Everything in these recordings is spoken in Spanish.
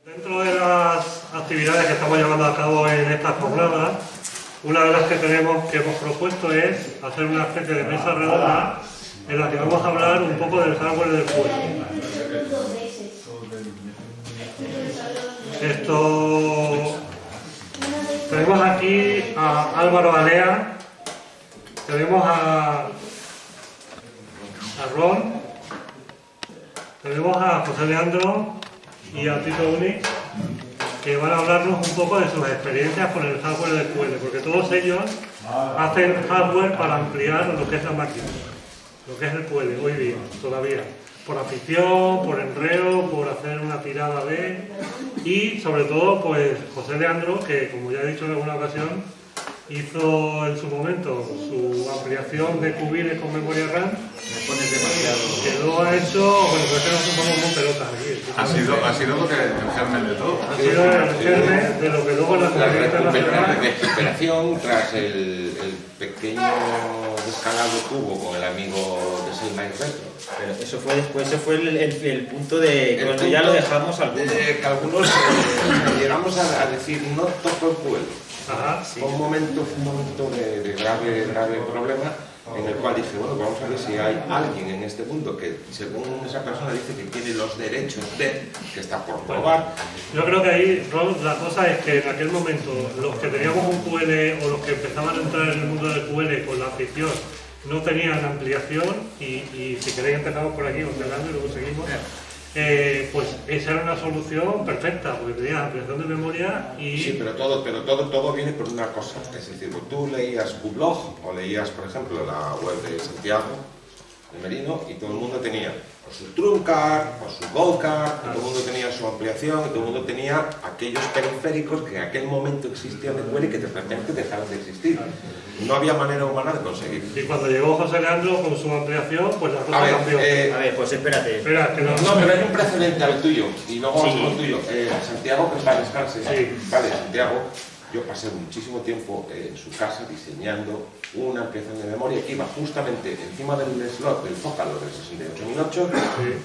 Dentro de las actividades que estamos llevando a cabo en estas jornadas, una de las que hemos propuesto es hacer una especie de mesa redonda en la que vamos a hablar un poco del hardware del juego. Tenemos aquí a Álvaro Alea, tenemos a Ron, tenemos a José Leandro y a Tito Unix, que van a hablarnos un poco de sus experiencias con el hardware del QL, porque todos ellos hacen hardware para ampliar lo que es la máquina, lo que es el QL hoy día, todavía, por afición, por enredo, por hacer una tirada de... Y sobre todo, pues José Leandro, que como ya he dicho en alguna ocasión, hizo en su momento su ampliación de qubits con memoria RAM. Me pones demasiado. Que luego ha hecho, bueno, pues que nos ponemos muy pelotas aquí. Ha sido lo que el germen de todo. Ha sido el germen de lo que luego la comunidad internacional... La recuperación tras el pequeño descalabro que hubo con el amigo de Seimai Retro. Pero eso fue después, ese fue el punto de cuando ya lo dejamos algunos. Que algunos llegamos a decir no toco el pueblo. Ajá, sí. Fue un momento de grave problema en el cual dije, bueno, vamos a ver si hay alguien en este mundo que, según esa persona dice que tiene los derechos de, que está por probar. Yo creo que ahí, Ron, la cosa es que en aquel momento los que teníamos un QL o los que empezaban a entrar en el mundo del QL con la afición no tenían ampliación y si queréis empezamos por aquí, ordenando y luego seguimos. Pues esa era una solución perfecta, porque tenías ampliación de memoria y... Sí, pero todo viene por una cosa, es decir, tú leías Ublog o leías, por ejemplo, la web de Santiago, de Merino, y todo el mundo tenía o su Truncard, o su Goldcard, todo el mundo tenía su ampliación, y todo el mundo tenía aquellos periféricos que en aquel momento existían de QL y que de repente dejaron de existir. No había manera humana de conseguir. Y cuando llegó José Leandro con su ampliación, pues la cosa cambió. A ver, pues espérate. Espera, que no, pero hay un precedente al tuyo, y luego vamos con el tuyo. Santiago, que va a descansar. Sí. Vale, Santiago, yo pasé muchísimo tiempo en su casa diseñando una ampliación de memoria que iba justamente encima del slot del Zócalo del 68008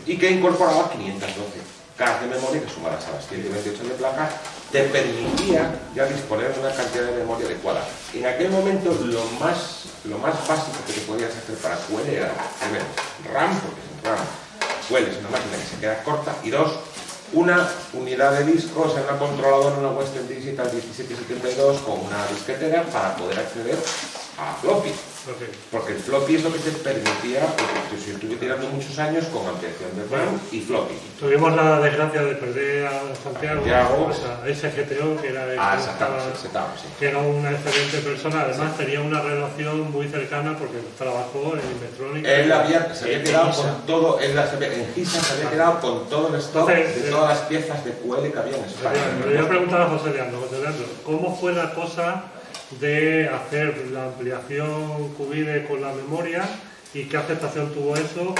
y que incorporaba 512 K de memoria que sumadas a las 128 de placa te permitía ya disponer de una cantidad de memoria adecuada. En aquel momento lo más básico que te podías hacer para QL era, primero, RAM, porque sin RAM QL es una máquina que se queda corta, y dos, una unidad de discos en una controladora, una Western Digital 1772 con una disquetera para poder acceder a floppy. Okay. Porque el floppy es lo que te permitía, porque yo estuve tirando muchos años con ampliación de RAM y floppy. Tuvimos la desgracia de perder a Santiago, pues a ese GTO que era que era una excelente persona, además tenía una relación muy cercana porque trabajó en Investronic. Él se había quedado con todo, en GISA se había quedado con todo el stock de todas las piezas de QL que había en España. Pero yo voy a preguntar a José Leandro, ¿cómo fue la cosa de hacer la ampliación QBID con la memoria y qué aceptación tuvo eso?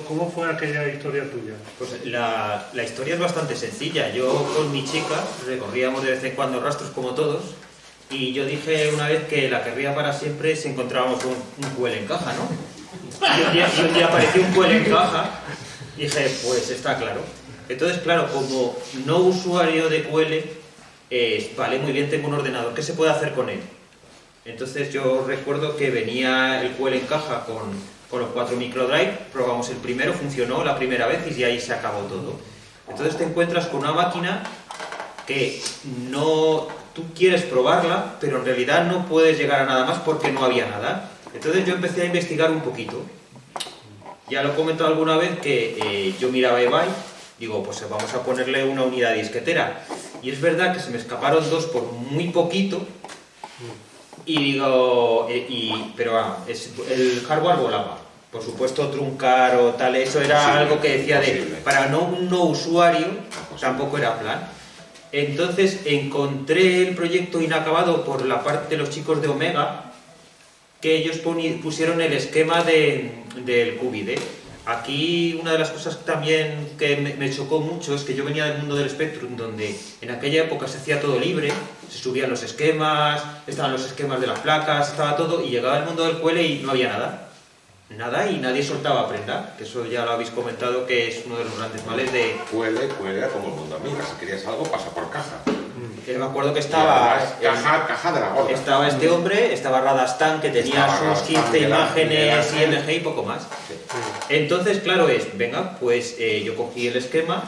¿Cómo fue aquella historia tuya? Pues la historia es bastante sencilla. Yo con mi chica recorríamos de vez en cuando rastros como todos y yo dije una vez que la querría para siempre si encontrábamos un QL en caja, ¿no? Y un día apareció un QL en caja y dije, pues está claro. Entonces, claro, como no usuario de QL, vale, muy bien, tengo un ordenador, ¿qué se puede hacer con él? Entonces yo recuerdo que venía el QL en caja con los 4 microdrive, probamos el primero, funcionó la primera vez y ahí se acabó todo. Entonces te encuentras con una máquina que tú quieres probarla, pero en realidad no puedes llegar a nada más porque no había nada. Entonces yo empecé a investigar un poquito. Ya lo he comentado alguna vez que yo miraba eBay, digo, pues vamos a ponerle una unidad disquetera. Y es verdad que se me escaparon dos por muy poquito. Y digo, pero el hardware volaba. Por supuesto, truncar o tal, eso era algo que decía para un no usuario, tampoco era plan. Entonces encontré el proyecto inacabado por la parte de los chicos de Omega, que ellos pusieron el esquema del QBID. Aquí una de las cosas también que me chocó mucho es que yo venía del mundo del Spectrum, donde en aquella época se hacía todo libre, se subían los esquemas, estaban los esquemas de las placas, estaba todo, y llegaba al mundo del QL y no había nada. nada y nadie soltaba prenda, que eso ya lo habéis comentado, que es uno de los grandes males de... Cuele era como el mundo amiga, si querías algo pasa por caja. Me acuerdo que estaba... Caja de la gorda. Estaba este hombre, estaba Radastán, que tenía sus 15 imágenes y LG y poco más. Entonces, claro, venga, pues yo cogí el esquema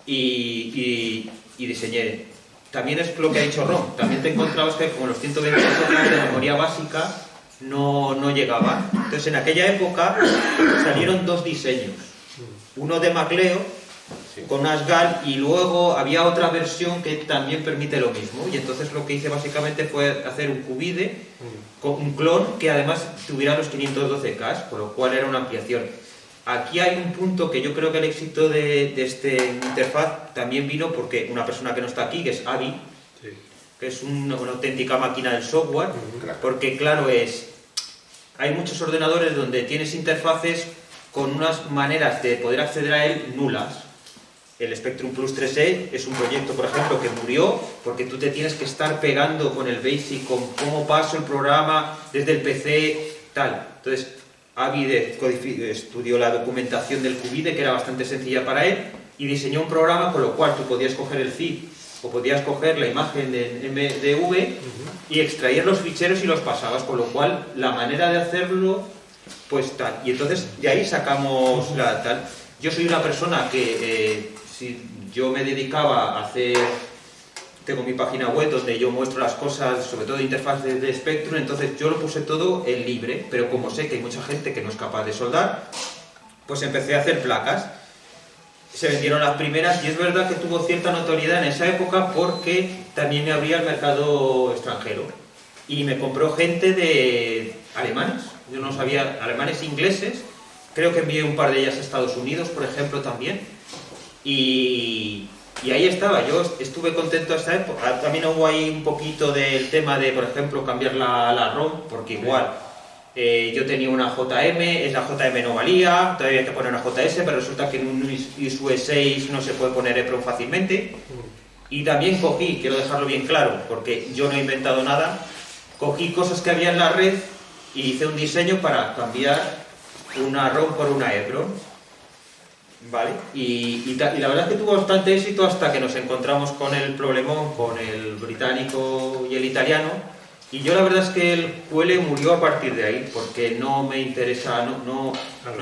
y diseñé. También es lo que ha dicho Ron, también te encontrabas que con los 128 GB de memoria básica no llegaban. Entonces, en aquella época salieron dos diseños. Uno de MacLeo, con Asgal, y luego había otra versión que también permite lo mismo, y entonces lo que hice básicamente fue hacer un Cubide con un clon que además tuviera los 512K, por lo cual era una ampliación. Aquí hay un punto que yo creo que el éxito de este interfaz también vino porque una persona que no está aquí, que es Avi, que es una auténtica máquina del software, porque claro, hay muchos ordenadores donde tienes interfaces con unas maneras de poder acceder a él nulas. El Spectrum Plus 3E es un proyecto, por ejemplo, que murió porque tú te tienes que estar pegando con el BASIC, con cómo paso el programa desde el PC, tal. Entonces, Avi estudió la documentación del Cubide, que era bastante sencilla para él, y diseñó un programa con lo cual tú podías coger el zip o podías coger la imagen de MDV y extraer los ficheros y los pasabas, con lo cual la manera de hacerlo, pues tal. Y entonces de ahí sacamos la tal. Yo soy una persona que... si yo me dedicaba a hacer, tengo mi página web donde yo muestro las cosas, sobre todo de interfaces de Spectrum, entonces yo lo puse todo en libre, pero como sé que hay mucha gente que no es capaz de soldar, pues empecé a hacer placas. Se vendieron las primeras y es verdad que tuvo cierta notoriedad en esa época porque también me abría el mercado extranjero. Y me compró gente de alemanes, yo no sabía, alemanes e ingleses, creo que envié un par de ellas a Estados Unidos, por ejemplo, también. Y ahí estaba, yo estuve contento hasta época. También hubo ahí un poquito del tema de, por ejemplo, cambiar la ROM, porque igual yo tenía una JM, la JM no valía, todavía hay que poner una JS, pero resulta que en un ISUE 6 no se puede poner EPROM fácilmente. Y también cogí, quiero dejarlo bien claro, porque yo no he inventado nada, cogí cosas que había en la red y hice un diseño para cambiar una ROM por una EPROM. Vale, y la verdad es que tuvo bastante éxito hasta que nos encontramos con el problemón, con el británico y el italiano, y yo la verdad es que el QL murió a partir de ahí, porque no me interesa, no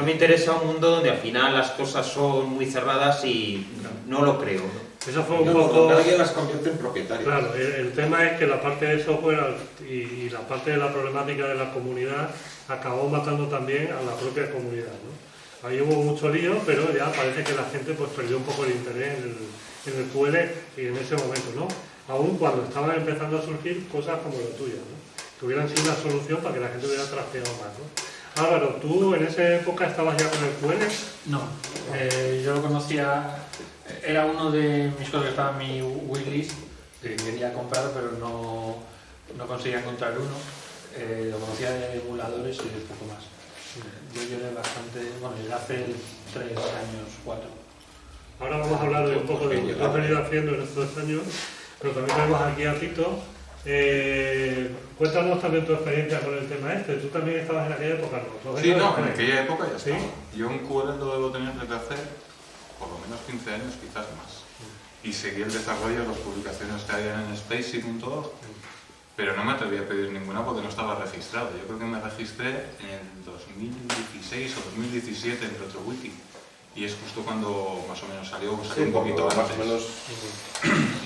me interesa un mundo donde al final las cosas son muy cerradas y no lo creo, ¿no? Eso fue un poco... Nadie las convierte en propietarios. Claro, el tema es que la parte de software y la parte de la problemática de la comunidad acabó matando también a la propia comunidad, ¿no? Ahí hubo mucho lío, pero ya parece que la gente pues perdió un poco el interés en el QL y en ese momento, ¿no? Aún cuando estaban empezando a surgir cosas como lo tuyo, ¿no? Que hubieran sido una solución para que la gente hubiera trasteado más, ¿no? Álvaro, ¿tú en esa época estabas ya con el QL? No, yo lo conocía, era uno de mis cosas que estaba en mi wishlist, que quería comprar, pero no conseguía encontrar uno. Lo conocía de emuladores y de poco más. Yo lloré bastante, bueno, llegué hace 3 años, 4. Ahora vamos a hablar de un poco de lo que has venido haciendo en estos 2 años, pero también tenemos aquí a Tito. Cuéntanos también tu experiencia con el tema este. ¿Tú también estabas en aquella época? ¿No? Sí, no, en aquella época ya estaba. ¿Sí? Yo en QL lo debo tener desde hace por lo menos 15 años, quizás más. Y seguí el desarrollo de las publicaciones que había en Spacey.org, pero no me atreví a pedir ninguna porque no estaba registrado. Yo creo que me registré en el 2016 o 2017 en RetroWiki. Y es justo cuando más o menos salió un poquito antes. Más o menos...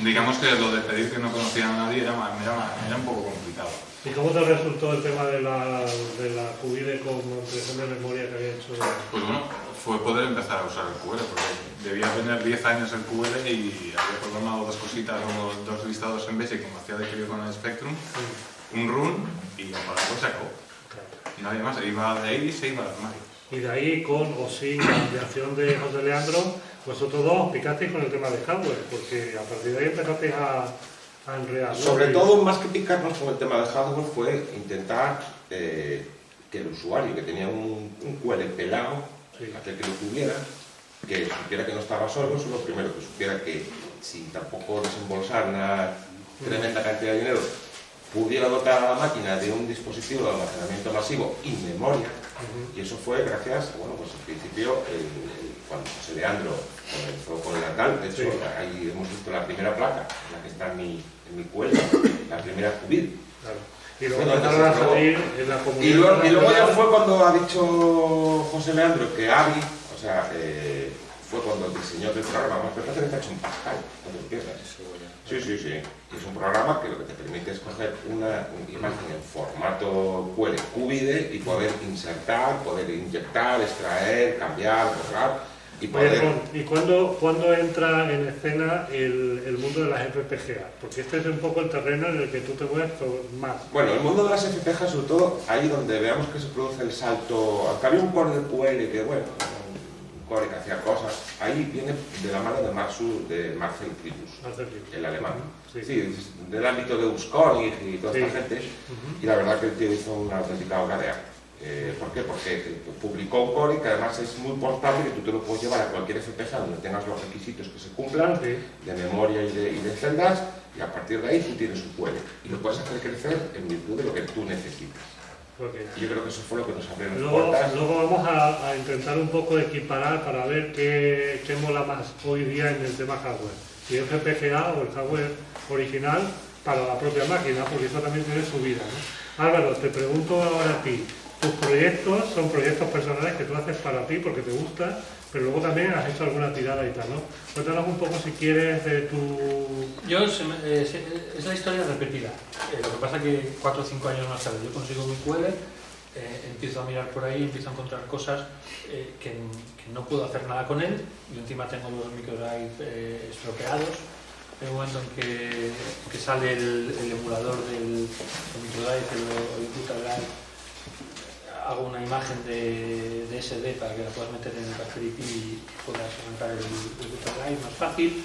Digamos que lo de pedir que no conocía a nadie era un poco complicado. ¿Y cómo te resultó el tema de la Cubide con ampliación de memoria que había hecho? Pues bueno, fue poder empezar a usar el QL, porque debía tener 10 años el QL y había programado 2 cositas, 2 listados en BASIC, como hacía de crío con el Spectrum, un run y apagado se acabó. Y nadie más, iba de ahí y se iba al armario. Y de ahí, con o sin la ampliación de José Leandro, vosotros dos picasteis con el tema de hardware, porque a partir de ahí empezasteis a enredar, ¿no? Sobre todo, más que picarnos con el tema de hardware, fue intentar que el usuario que tenía un QL pelado, aquel que lo tuviera, que supiera que no estaba solo, eso es lo primero, que supiera que sin tampoco desembolsar una tremenda cantidad de dinero, pudiera dotar a la máquina de un dispositivo de almacenamiento masivo y memoria, Y eso fue gracias, bueno, pues al principio, cuando José Leandro comenzó con el Natal, de hecho, ahí hemos visto la primera placa, la que está en mi cuello, la primera Cubit. Claro. Y luego empezaron a salir en la comunidad. Y luego ya fue cuando ha dicho José Leandro que AVI, o sea, fue cuando diseñó el programa, más parece que está hecho en Pascal, no te empiezas. Sí. Es un programa que lo que te permite es coger una imagen en formato QLQVIDE y poder insertar, poder inyectar, extraer, cambiar, borrar y poder... Oye, Ron, ¿y cuándo entra en escena el mundo de las FPGA? Porque este es un poco el terreno en el que tú te mueves más. Bueno, el mundo de las FPGA, sobre todo ahí donde veamos que se produce el salto, aunque había un core de QL que, bueno, un core que hacía cosas, ahí viene de la mano de Marcel Primus, el alemán. Sí, del ámbito de Uskonig y toda esta gente, y la verdad que el tío hizo una auténtica obra de arte. ¿Por qué? Porque publicó un core que además es muy portable, que tú te lo puedes llevar a cualquier FPGA donde tengas los requisitos que se cumplan, de memoria y de celdas, y a partir de ahí tú tienes un QL y lo puedes hacer crecer en virtud de lo que tú necesitas. Y yo creo que eso fue lo que nos abrió las puertas. Luego vamos a intentar un poco equiparar para ver qué mola más hoy día en el tema hardware. Si el FPGA o el hardware original para la propia máquina, porque eso también tiene su vida, ¿no? Álvaro, te pregunto ahora a ti. Tus proyectos son proyectos personales que tú haces para ti porque te gusta, pero luego también has hecho alguna tirada y tal, ¿no? Cuéntanos un poco si quieres de tu... Es la historia repetida. Lo que pasa es que 4 o 5 años más tarde yo consigo mi QL, empiezo a mirar por ahí, empiezo a encontrar cosas que no puedo hacer nada con él, y encima tengo los microdrive estropeados. Hay un momento en que sale el emulador del microdrive, el Butadrive. Hago una imagen de SD para que la puedas meter en el Raspberry Pi y puedas arrancar el Butadrive más fácil,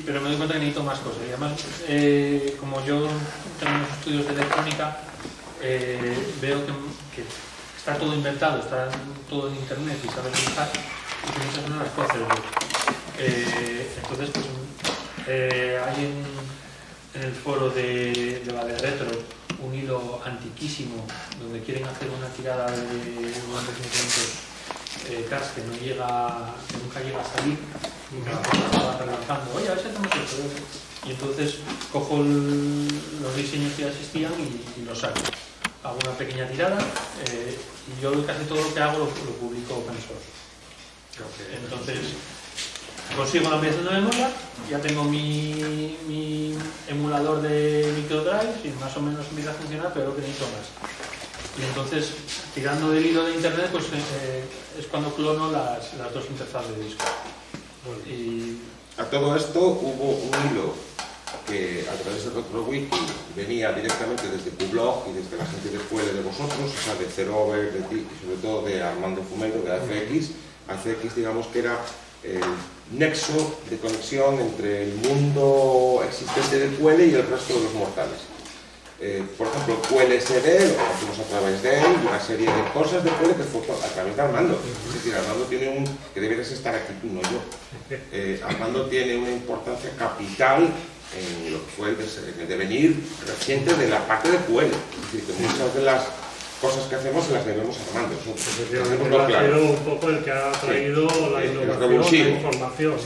pero me doy cuenta que necesito más cosas. Y además, como yo tengo unos estudios de electrónica, veo que está todo inventado, está todo en internet y sabes usar, y que muchas no las puedo hacer yo. Entonces, pues hay en el foro de Vale Retro un hilo antiquísimo donde quieren hacer una tirada de unos 1500 CAS que nunca llega a salir, y me van relanzando, oye, a ver si hacemos esto. Y entonces cojo los diseños que ya existían y los saco. Hago una pequeña tirada y yo casi todo lo que hago lo publico open source. Entonces consigo la ampliación de memoria, ya tengo mi emulador de microdrive y más o menos empieza a funcionar, pero lo que necesito más. Y entonces, tirando del hilo de internet, pues es cuando clono las dos interfaces de disco. Y a todo esto hubo un hilo que a través de RetroWiki venía directamente desde Qblog y desde la gente de QL de vosotros, o sea, de Zerover, de ti y sobre todo de Armando Fumero, de ACX. ACX, digamos que era el nexo de conexión entre el mundo existente de QL y el resto de los mortales. Por ejemplo, QLSD, lo conocimos a través de él, y una serie de cosas de QL que fue a través de Armando. Es decir, Armando tiene que deberías estar aquí tú, no yo. Armando tiene una importancia capital en lo que fue el devenir reciente de la parte de QL. Es decir, que muchas de las cosas que hacemos se las debemos a Armando. Efectivamente, ha sido un poco el que ha traído la innovación, la información,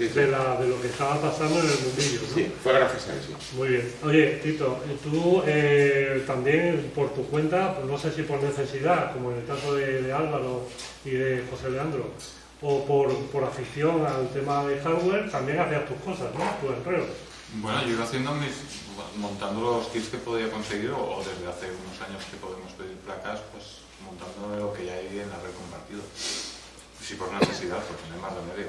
de lo que estaba pasando en el mundillo, ¿no? Sí, fue gracias a él, sí. Muy bien. Oye, Tito, tú también por tu cuenta, no sé si por necesidad, como en el caso de Álvaro y de José Leandro, o por afición al tema de hardware, también hacías tus cosas, ¿no? Tus enredos. Bueno, yo iba haciendo montando los kits que podía conseguir, o desde hace unos años que podemos pedir placas, pues montando lo que ya hay en la red compartido. Sí, por necesidad, porque no hay más remedio.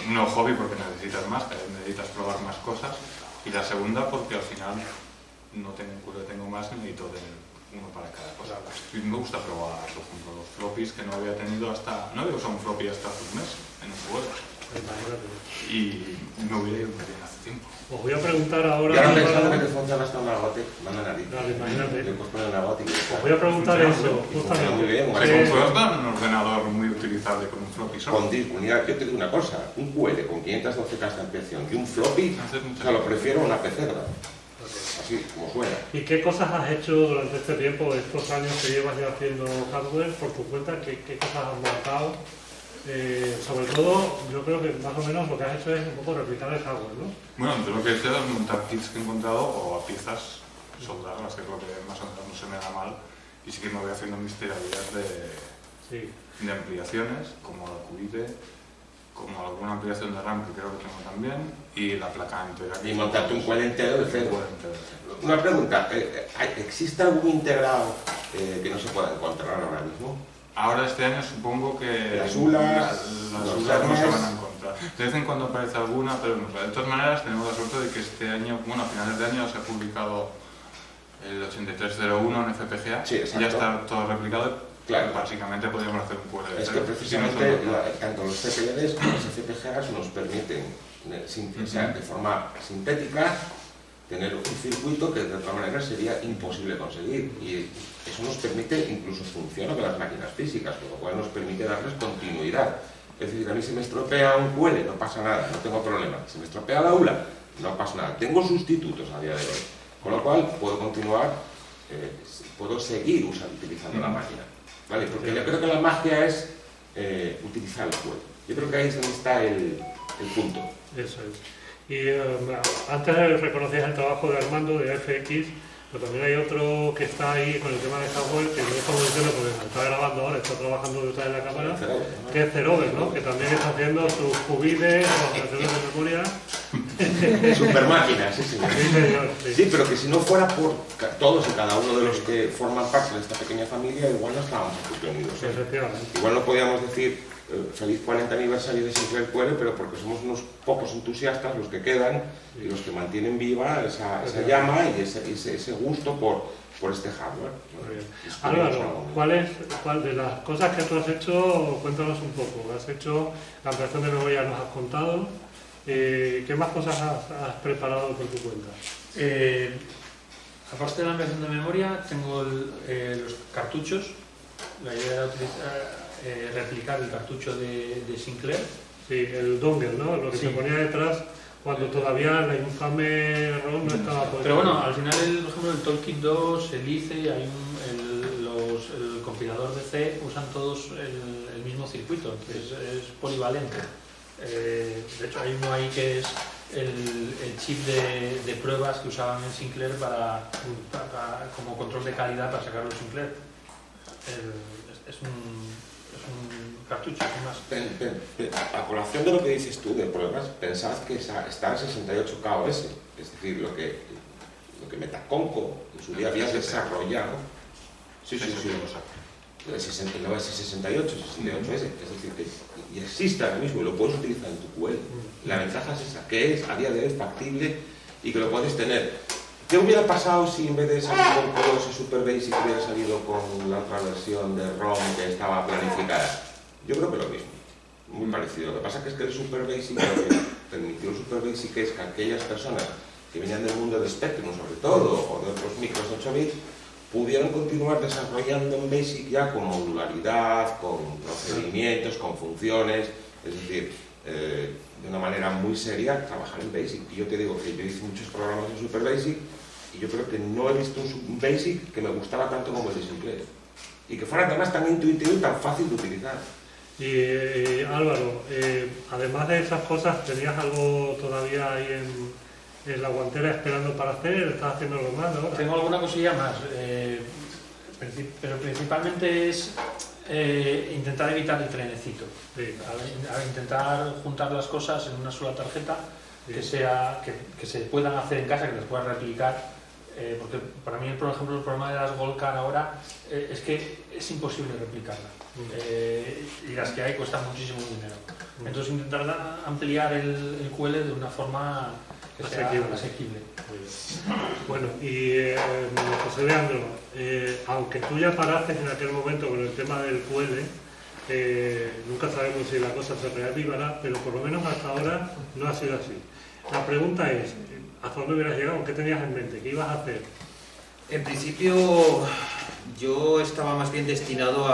No hobby, porque necesitas más, necesitas probar más cosas. Y la segunda, porque al final no tengo un culo, tengo más y necesito tener uno para cada cosa. Y me gusta probar, por ejemplo, los floppies que no había tenido no había usado un floppy hasta hace un mes en un juego. Y no hubiera ido muy bien hace tiempo. Os voy a preguntar ahora... Y ahora pensando que te funciona hasta una gote, van a nariz. Claro, imagínate. Os voy a preguntar eso, funciona muy bien. Puedes dar un ordenador muy utilizable con un floppy solo. Con disco, mira, yo te digo una cosa, un QL con 512K de ampliación y un floppy, o sea, lo prefiero a una PC, ¿verdad? así como suena. ¿Y qué cosas has hecho durante este tiempo, estos años que llevas ya haciendo hardware por tu cuenta? ¿Qué cosas has montado? Sobre todo, yo creo que más o menos lo que has hecho es un poco replicar el hardware, ¿no? Bueno, yo lo que he hecho es montar kits que he encontrado o a piezas, soldarlas, que es lo que más o menos no se me da mal. Y sí que me voy haciendo mis tiraderas Sí. de ampliaciones, como la cubite, como alguna ampliación de RAM que creo que tengo también, y la placa entera. Y montarte un cuele entero de cero. Un cuele entero de cero. Una pregunta, ¿existe algún integrado que no se pueda encontrar ahora mismo? Ahora este año supongo que Las ULAs, las los ULAs no se Hermes. van a encontrar. De vez en cuando aparece alguna, pero no. De todas maneras tenemos la suerte de que este año, bueno, a finales de año se ha publicado el 8301 en FPGA. Sí, exacto. Ya está todo replicado. Claro. Básicamente podríamos hacer un QL. Es que precisamente tanto los CPLDs como los FPGAs nos permiten, o sea, de forma sintética, tener un circuito que de otra manera sería imposible conseguir. Y eso nos permite, incluso funciona con las máquinas físicas, con lo cual nos permite darles continuidad. Es decir, a mí si me estropea un QL no pasa nada, no tengo problema. Si me estropea la ULA, no pasa nada. Tengo sustitutos a día de hoy. Con lo cual puedo continuar, puedo seguir utilizando la máquina. ¿Vale? Porque yo creo que la magia es utilizar el QL. Yo creo que ahí es donde está el punto. Eso es. Y antes reconocías el trabajo de Armando de FX, pero también hay otro que está ahí con el tema de hardware, que no estamos diciendo porque me está grabando ahora, está trabajando detrás de la cámara, que es Cerover, ¿no? Que también está haciendo sus cubides, operaciones de memoria. Super máquinas, sí, señor. Sí, señor, sí. Sí, pero que si no fuera por todos y cada uno de los que forman parte de esta pequeña familia, igual no estábamos aquí unidos. Sí, efectivamente. Igual no podíamos decir feliz 40 aniversario de Sinclair QL, pero porque somos unos pocos entusiastas los que quedan y los que mantienen viva esa llama y ese gusto por este hardware. Muy bien. Es Álvaro, ¿cuál de las cosas que tú has hecho? Cuéntanos un poco. Has hecho la ampliación de memoria, nos has contado. ¿Qué más cosas has preparado por tu cuenta? Aparte de la ampliación de memoria, tengo los cartuchos. La idea era replicar el cartucho de Sinclair. Sí, el dongle, ¿no? Lo que Sí. se ponía detrás cuando todavía la infame ROM no estaba por. Pero bueno, al final, por ejemplo, el Tolkien 2, el ICE, el compilador de C usan todos el mismo circuito, que es polivalente. De hecho, hay uno ahí que es el chip de pruebas que usaban en Sinclair como control de calidad para sacarlo en Sinclair. Es un cartucho, sin más. A colación de lo que dices tú de pruebas, pensad que está en 68 KOS, es decir, lo que Metaconco en su día había desarrollado. Sí, sí, sí. El 69 68, 68S, es decir, que y existe ahora mismo y lo puedes utilizar en tu QL. La ventaja es esa, que es a día de hoy factible y que lo puedes tener. ¿Qué hubiera pasado si en vez de salir con Colos y Super Basic hubiera salido con la otra versión de ROM que estaba planificada? Yo creo que lo mismo, muy parecido. Lo que pasa es que el Super Basic, lo que permitió el Super Basic es que aquellas personas que venían del mundo de Spectrum, sobre todo, o de otros micros 8 bits, pudieron continuar desarrollando en Basic ya con modularidad, con procedimientos, con funciones, es decir, de una manera muy seria trabajar en Basic. Y yo te digo que yo hice muchos programas en Super Basic y yo creo que no he visto un Basic que me gustara tanto como el de Sinclair. Y que fuera además tan intuitivo y tan fácil de utilizar. Y Álvaro, además de esas cosas, ¿tenías algo todavía ahí en la guantera esperando para hacer? ¿Estás haciendo algo más ahora? Tengo alguna cosilla más, pero principalmente es intentar evitar el trenecito. Sí. Al intentar juntar las cosas en una sola tarjeta Sí. que se puedan hacer en casa, que las puedas replicar. Porque para mí, por ejemplo, el problema de las Gold Card ahora es que es imposible replicarla. Y las que hay cuestan muchísimo dinero. Entonces intentar ampliar el QL de una forma que sea asequible. Bueno, y José Leandro, aunque tú ya paraste en aquel momento con el tema del QL, nunca sabemos si la cosa se reavivará, pero por lo menos hasta ahora no ha sido así. La pregunta es, ¿hasta dónde hubieras llegado? ¿Qué tenías en mente? ¿Qué ibas a hacer? En principio, yo estaba más bien destinado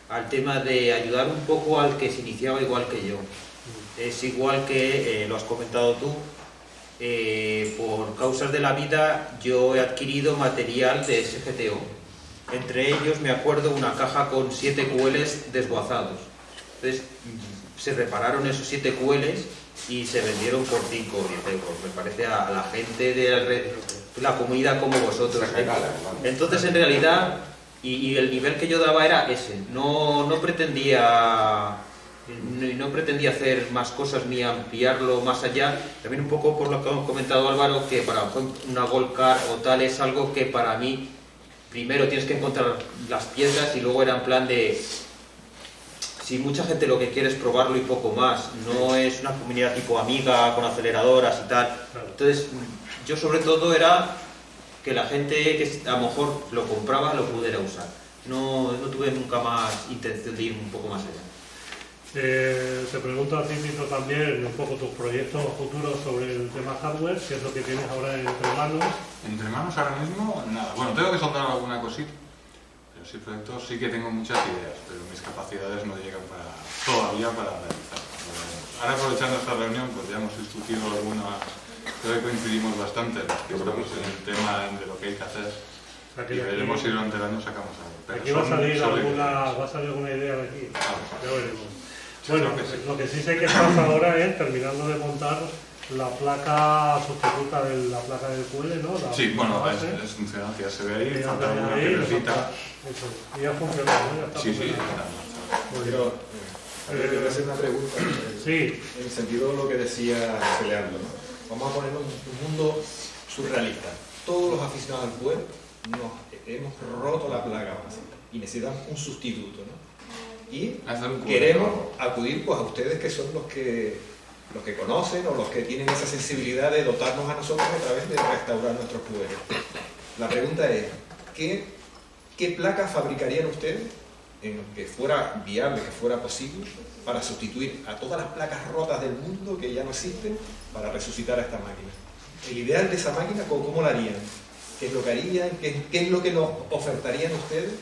al tema de ayudar un poco al que se iniciaba igual que yo. Es igual que, lo has comentado tú, por causas de la vida, yo he adquirido material de SGTO. Entre ellos me acuerdo una caja con 7 QLs desguazados. Entonces se repararon esos 7 QLs y se vendieron por 5 o 10 euros. Me parece a la gente de la comunidad como vosotros. Entonces en realidad, y el nivel que yo daba era ese. No pretendía hacer más cosas ni ampliarlo más allá. También un poco por lo que ha comentado Álvaro, que para una Gold Card o tal es algo que para mí primero tienes que encontrar las piezas y luego era en plan de si mucha gente lo que quiere es probarlo y poco más, no es una comunidad tipo amiga con aceleradoras y tal. Entonces yo sobre todo era que la gente que a lo mejor lo compraba lo pudiera usar. No tuve nunca más intención de ir un poco más allá. Te pregunto a ti, Tito, también un poco tus proyectos futuros sobre el tema hardware, qué es lo que tienes ahora entre manos. Entre manos ahora mismo, nada. Bueno, tengo que soltar alguna cosita, pero sí proyectos sí que tengo muchas ideas, pero mis capacidades no llegan todavía para realizar. Ahora aprovechando esta reunión, pues ya hemos discutido algunas, creo que coincidimos bastante en el tema de lo que hay que hacer. O sea, que Y veremos si durante el año sacamos algo. Pero aquí va a salir alguna idea de aquí, ya veremos. Bueno, lo que sí sé que pasa ahora es terminando de montar la placa sustituta de la placa del QL, ¿no? Sí, bueno, es funcional, ya se ve ahí, falta una piedrecita. Y ya funciona, ¿no? Ya está Sí, funcionando. Quiero hacer una pregunta. Sí. En el sentido de lo que decía Leandro, ¿no? Vamos a ponernos un mundo surrealista. Todos los aficionados al web nos hemos roto la placa básica y necesitamos un sustituto, ¿no? Y queremos acudir pues a ustedes que son los que conocen o los que tienen esa sensibilidad de dotarnos a nosotros a través de restaurar nuestros QL. La pregunta es, ¿qué placa fabricarían ustedes en que fuera viable, que fuera posible, para sustituir a todas las placas rotas del mundo que ya no existen para resucitar a esta máquina? El ideal de esa máquina, ¿cómo la harían? ¿Qué es lo que harían? ¿Qué es lo que nos ofertarían ustedes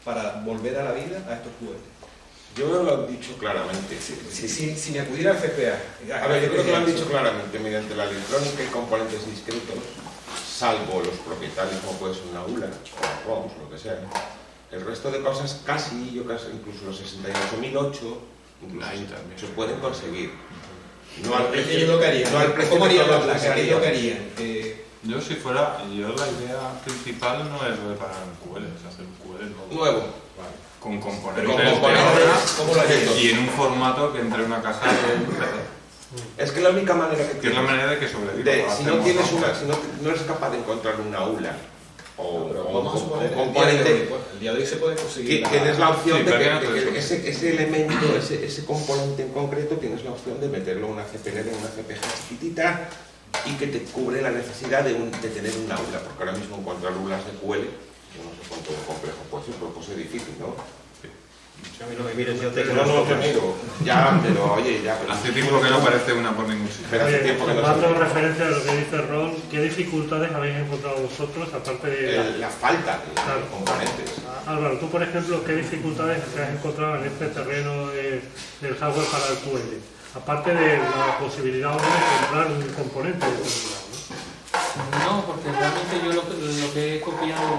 para volver a la vida a estos QL? Yo lo he dicho claramente. Sin acudir al FPA. A ver, yo creo que lo han dicho claramente, mediante la electrónica y componentes discretos, salvo los propietarios como puede ser una ULA o ROMs, lo que sea. El resto de cosas casi, incluso los 68.008, incluso se pueden conseguir. No al precio, yo lo que haría. No al precio. ¿Cómo harían la placa? ¿Qué es lo que harían? Yo la idea principal no es reparar un QL, es hacer un QL nuevo. Con componentes ¿Cómo lo harían? y en un formato que entre una caja de PC. Es que la única manera que es la manera de que sobreviva. Si no eres capaz de encontrar una ULA o vamos a suponer un componente, el día de hoy se puede conseguir. tienes la opción de que ese ese elemento, ese componente en concreto, tienes la opción de meterlo en una CPL, en una CPG chiquitita y que te cubre la necesidad de tener una ULA, porque ahora mismo encontrar ULAs de QL, yo no sé cuánto complejo puede ser, pero pues es difícil, ¿no? A mí no me mires, yo te No lo he tenido. Ya, pero oye, ya. Pero hace tiempo que no aparece una por ningún sitio. Pero hace tiempo que no dando referencia a lo que dice Ron, ¿qué dificultades habéis encontrado vosotros, aparte de la falta de componentes? Álvaro, tú por ejemplo, ¿qué dificultades te has encontrado en este terreno del hardware para el QL? Aparte de la posibilidad de comprar un componente determinado, ¿no? No, porque realmente yo lo que he copiado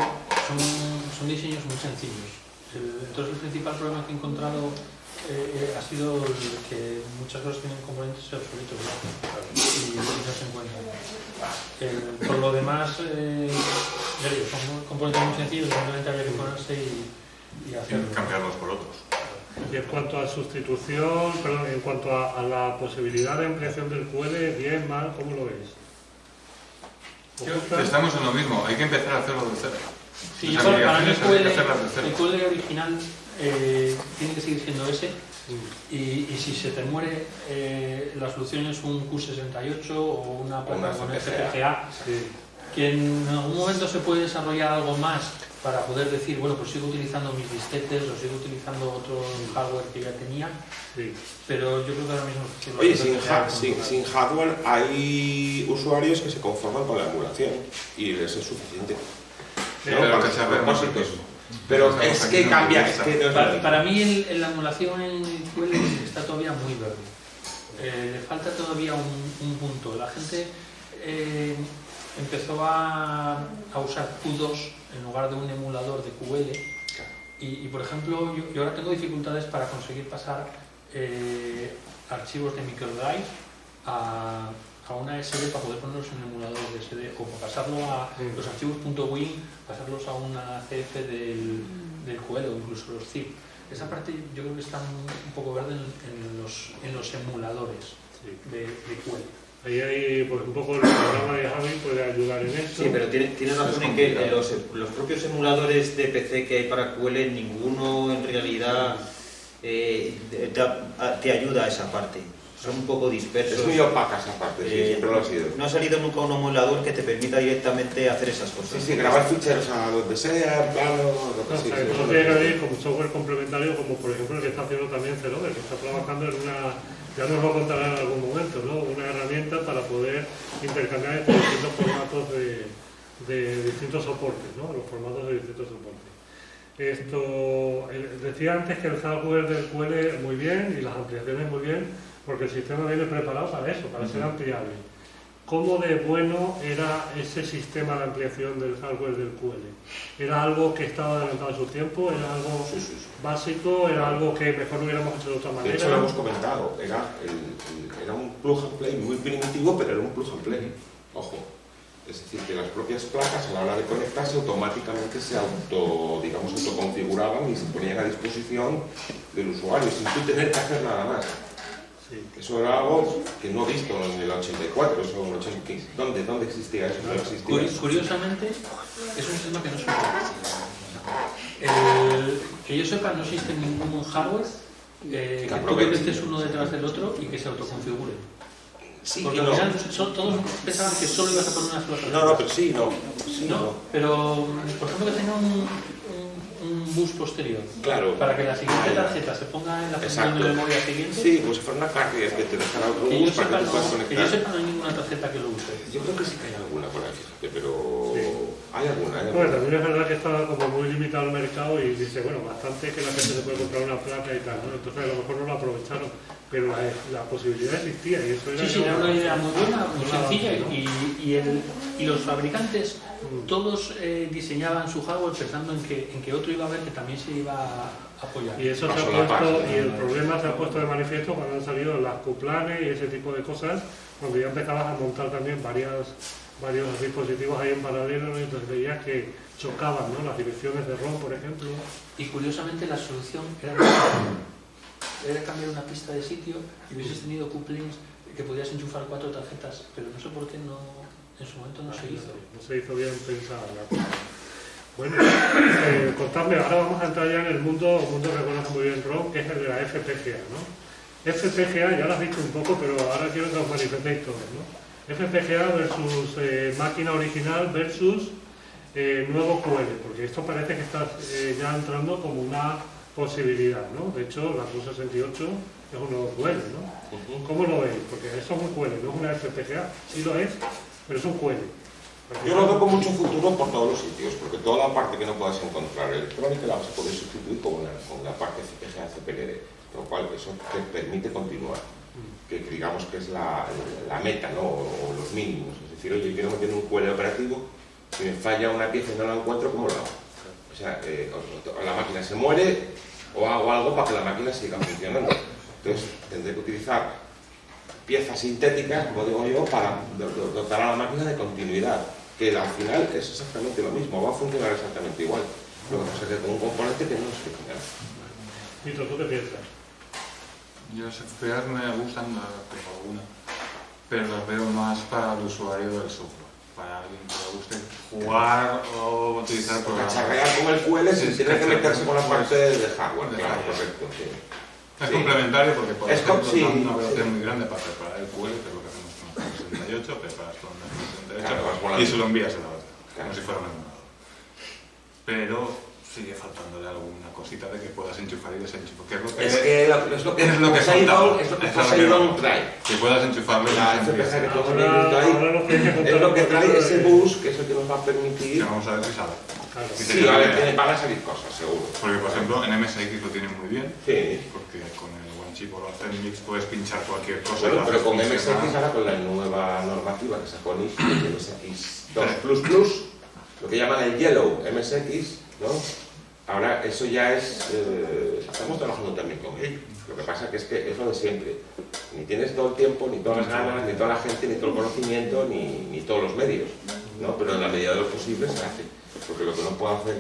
son diseños muy sencillos. Entonces el principal problema que he encontrado ha sido que muchas cosas tienen componentes obsoletos, ¿no? Y no se encuentran. Por lo demás, ya digo, son componentes muy sencillos, simplemente había que ponerse y hacerlo. Cambiarlos por otros. Y en cuanto a sustitución, perdón, en cuanto a la posibilidad de ampliación del QL, bien, mal, ¿cómo lo veis? Estamos en lo mismo, hay que empezar a hacerlo de cero. Sí, para mí el QL original tiene que seguir siendo ese, y si se te muere, la solución es un Q68 o una placa con FPGA, que en algún momento se puede desarrollar algo más para poder decir, bueno, pues sigo utilizando mis disquetes o sigo utilizando otro hardware que ya tenía, pero yo creo que ahora mismo... Oye, sin hardware hay usuarios que se conforman con la emulación y les es suficiente. Pero que se propósitos. Pero es que cambia. Para mí la emulación en QL está todavía muy verde. Le falta todavía un punto. La gente empezó a usar Q2 en lugar de un emulador de QL. Y por ejemplo, yo ahora tengo dificultades para conseguir pasar archivos de microdrive a una SD para poder ponerlos en emuladores de SD, o para pasarlo a los archivos .win, pasarlos a una CF del QL o incluso los zip. Esa parte yo creo que está un poco verde en los emuladores de QL. Ahí hay, pues un poco el programa de Javi puede ayudar en esto. Sí, pero tienes razón en que los propios emuladores de PC que hay para QL, ninguno en realidad te ayuda a esa parte. Son un poco dispersos. Es muy opaca esa parte, sí, siempre lo ha sido. No ha salido nunca un emulador que te permita directamente hacer esas cosas. Sí, grabar ficheros a donde sea, plano, lo que sea. Eso tiene que venir como software complementario, como por ejemplo el que está haciendo también Celover, que está trabajando en una, ya nos lo contará en algún momento, ¿no? Una herramienta para poder intercambiar estos distintos formatos de distintos soportes, ¿no? Los formatos de distintos soportes. Decía antes que el hardware del QL muy bien y las ampliaciones muy bien, porque el sistema viene preparado para eso, para ser ampliable. ¿Cómo de bueno era ese sistema de ampliación del hardware del QL? ¿Era algo que estaba adelantado a su tiempo? ¿Era algo básico? ¿Era algo que mejor lo hubiéramos hecho de otra manera? De hecho, lo hemos comentado, era un plug and play muy primitivo, pero era un plug and play. Ojo. Es decir, que las propias placas a la hora de conectarse automáticamente se autoconfiguraban y se ponían a disposición del usuario sin tú tener que hacer nada más. Sí. Eso era algo que no he visto en el 84, eso en el 86. ¿Dónde existía eso? No existía. Curiosamente, es un sistema que no se que yo sepa, no existe ningún hardware que tú conectes uno detrás del otro y que se autoconfigure. Sí, porque al final todos pensaban que solo ibas a poner una sola tarjeta. No, pero sí, no. Pero, por ejemplo, que tenga un bus posterior. Claro. Para que la siguiente tarjeta se ponga en la función de memoria siguiente. Sí, pues si fuera una carga que te dejara otro bus para que tú puedas conectar. Que yo sepa, no hay ninguna tarjeta que lo use. Yo creo que sí que hay alguna por ahí, fíjate, pero sí. Hay alguna. Bueno, también es verdad que estaba como muy limitado el mercado y dice, bueno, bastante que la gente se puede comprar una placa y tal, ¿no? Entonces a lo mejor no lo aprovecharon, pero la posibilidad existía y eso era... Sí, era una idea muy buena, muy sencilla y los fabricantes todos diseñaban su hardware pensando en que otro iba a ver que también se iba a apoyar. Y eso se ha puesto, y el problema se ha puesto de manifiesto cuando han salido las Q-planes y ese tipo de cosas, cuando ya empezabas a montar también varios dispositivos ahí en paralelo, ¿no? Y entonces veías que chocaban, ¿no? Las direcciones de ROM, por ejemplo. Y curiosamente la solución era cambiar una pista de sitio y hubieses tenido couplings que podías enchufar 4 tarjetas, pero no sé por qué en su momento no se hizo. No se hizo bien pensar la cosa. Bueno, contadme, ahora vamos a entrar ya en el mundo que conoce muy bien Ron, que es el de la FPGA, ¿no? FPGA ya lo has visto un poco, pero ahora quiero que os manifestéis todos, ¿no? FPGA versus máquina original versus nuevo QL, porque esto parece que está ya entrando como una posibilidad, ¿no? De hecho, la Q68 es un nuevo QL, ¿no? ¿Cómo lo veis? Porque eso es un QL, no es una FPGA, sí lo es, pero es un QL. Yo lo veo con mucho futuro por todos los sitios, porque toda la parte que no puedas encontrar electrónica la vas a poder sustituir con la parte FPGA CPLD, lo cual eso te permite continuar, que digamos que es la meta, ¿no? O los mínimos. Es decir, oye, quiero meter un QL operativo, si me falla una pieza y no la encuentro, ¿cómo lo hago? O sea, la máquina se muere o hago algo para que la máquina siga funcionando. Entonces tendré que utilizar piezas sintéticas, como digo yo, para dotar a la máquina de continuidad, que al final es exactamente lo mismo, va a funcionar exactamente igual. Lo que pasa es que con un componente que no es original. ¿Y tú qué piensas? Yo las FPGAs me gustan, tengo alguna, pero las veo más para el usuario del software. Para alguien que le guste jugar o utilizar programas. Cacharrear con el QL sin tener que meterse con la parte de hardware, claro, correcto. Sí. Es complementario porque por ejemplo sí, da una velocidad muy grande para preparar el QL, que es lo que hacemos con el 68, preparas con el 68 y se lo envías a la otra, como si fuera un emulador. Pero sigue faltándole alguna cosita de que puedas enchufar y desenchufar. Es lo que Poseidon trae. Que puedas enchufarlo la FPGA que es lo que trae ese bus, que es el que nos va a permitir. Vamos a ver si sale. Claro. Sí, van a salir cosas, seguro. Porque, por ejemplo, en MSX lo tienen muy bien. Sí. Porque con el One chip o lo hace en mix, puedes pinchar cualquier cosa. Bueno, y lo pero haces con funcionar. MSX, ahora con la nueva normativa que sacó NIST, el MSX2++, lo que llaman el Yellow MSX, ¿no? Ahora eso ya es... estamos trabajando también con ello. Lo que pasa que es lo de siempre. Ni tienes todo el tiempo, ni todas las ganas, ni toda la gente, ni todo el conocimiento, ni todos los medios, ¿no? Pero en la medida de lo posible se hace. Porque lo que no puede hacer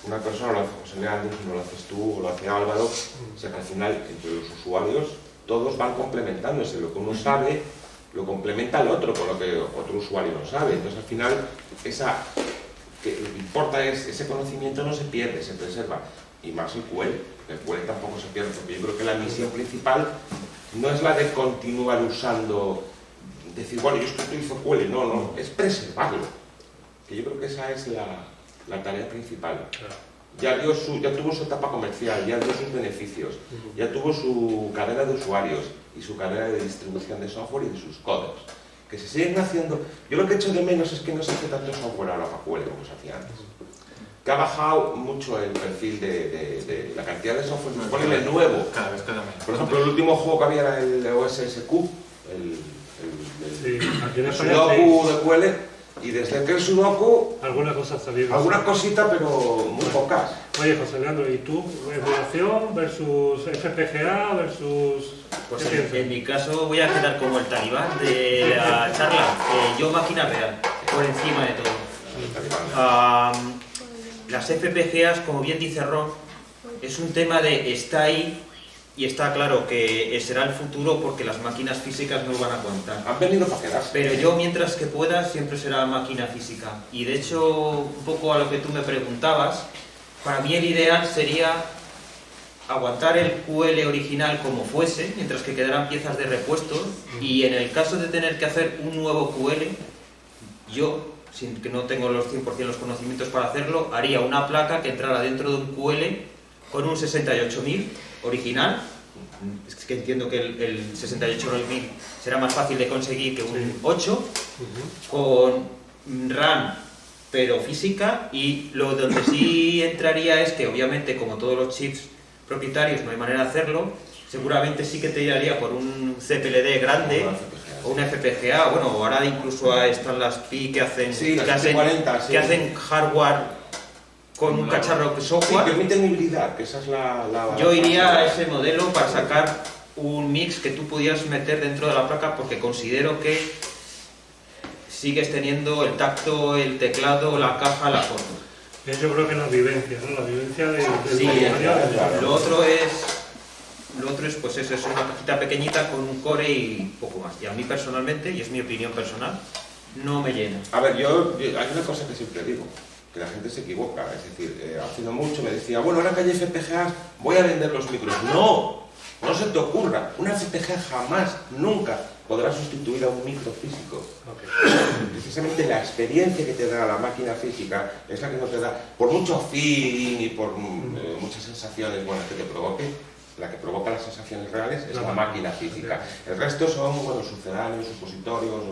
una persona, lo hace José Leandro, no lo haces tú, o lo hace Álvaro, o sea que al final, entre los usuarios, todos van complementándose. Lo que uno sabe, lo complementa al otro con lo que otro usuario no sabe. Entonces, al final, lo que importa es ese conocimiento no se pierde, se preserva. Y más el QL. El QL tampoco se pierde, porque yo creo que la misión principal no es la de continuar usando, decir, bueno, yo utilizo QL, no, es preservarlo. Que yo creo que esa es la tarea principal. Ya tuvo su etapa comercial, ya dio sus beneficios, ya tuvo su cadena de usuarios y su cadena de distribución de software y de sus códigos. Que se siguen haciendo. Yo lo que echo de menos es que no se hace tanto software ahora para QL como se hacía antes. Que ha bajado mucho el perfil de la cantidad de software disponible nuevo. Cada vez queda menos. Por ejemplo, el último juego que había era el OSSQ, Sí, aquí en el España Sudoku de QL, y desde que el Sudoku, alguna cosa ha salido. alguna cosita, pero muy pocas. Oye, José Leandro, ¿y tú? ¿Emulación versus FPGA versus...? Pues ¿Qué piensas? en mi caso voy a quedar como el talibán de la charla. Yo máquina real, por encima de todo. Las FPGAs, como bien dice Ron, es un tema de está ahí y está claro que será el futuro porque las máquinas físicas no lo van a aguantar. Han venido para quedarse. Pero yo, mientras que pueda, siempre será máquina física. Y de hecho, un poco a lo que tú me preguntabas, para mí el ideal sería aguantar el QL original como fuese, mientras que quedaran piezas de repuesto, y en el caso de tener que hacer un nuevo QL, yo, sin que no tengo los 100% los conocimientos para hacerlo, haría una placa que entrara dentro de un QL con un 68000 original. Es que entiendo que el 68000 será más fácil de conseguir que un 8, con RAM pero física, y lo donde sí entraría es que obviamente, como todos los chips propietarios no hay manera de hacerlo, seguramente sí que te tiraría por un CPLD grande o una FPGA. Bueno, ahora incluso están las PI que hacen, Sí, las que hacen, 40, sí. que hacen hardware con un cacharro de Sí, software. permiten hibridar, que esa es la Yo iría a ese modelo para sacar un mix que tú pudieras meter dentro de la placa, porque considero que sigues teniendo el tacto, el teclado, la caja, la foto. Yo creo que la vivencia, ¿no? La vivencia del Sí, usuario. claro. Lo otro es pues eso, es una cajita pequeñita con un core y poco más. Y a mí personalmente, y es mi opinión personal, no me llena. A ver, hay una cosa que siempre digo, que la gente se equivoca. Es decir, hace no mucho me decía, bueno, ahora que hay FPGAs, voy a vender los micros. ¡No! No se te ocurra. Una FPGA jamás, nunca podrá sustituir a un micro físico. Precisamente la experiencia que te da la máquina física es la que no te da, por mucho feeling y por muchas sensaciones buenas que te provoque, la que provoca las sensaciones reales es la máquina física. El resto son, bueno, sucedáneos, supositorios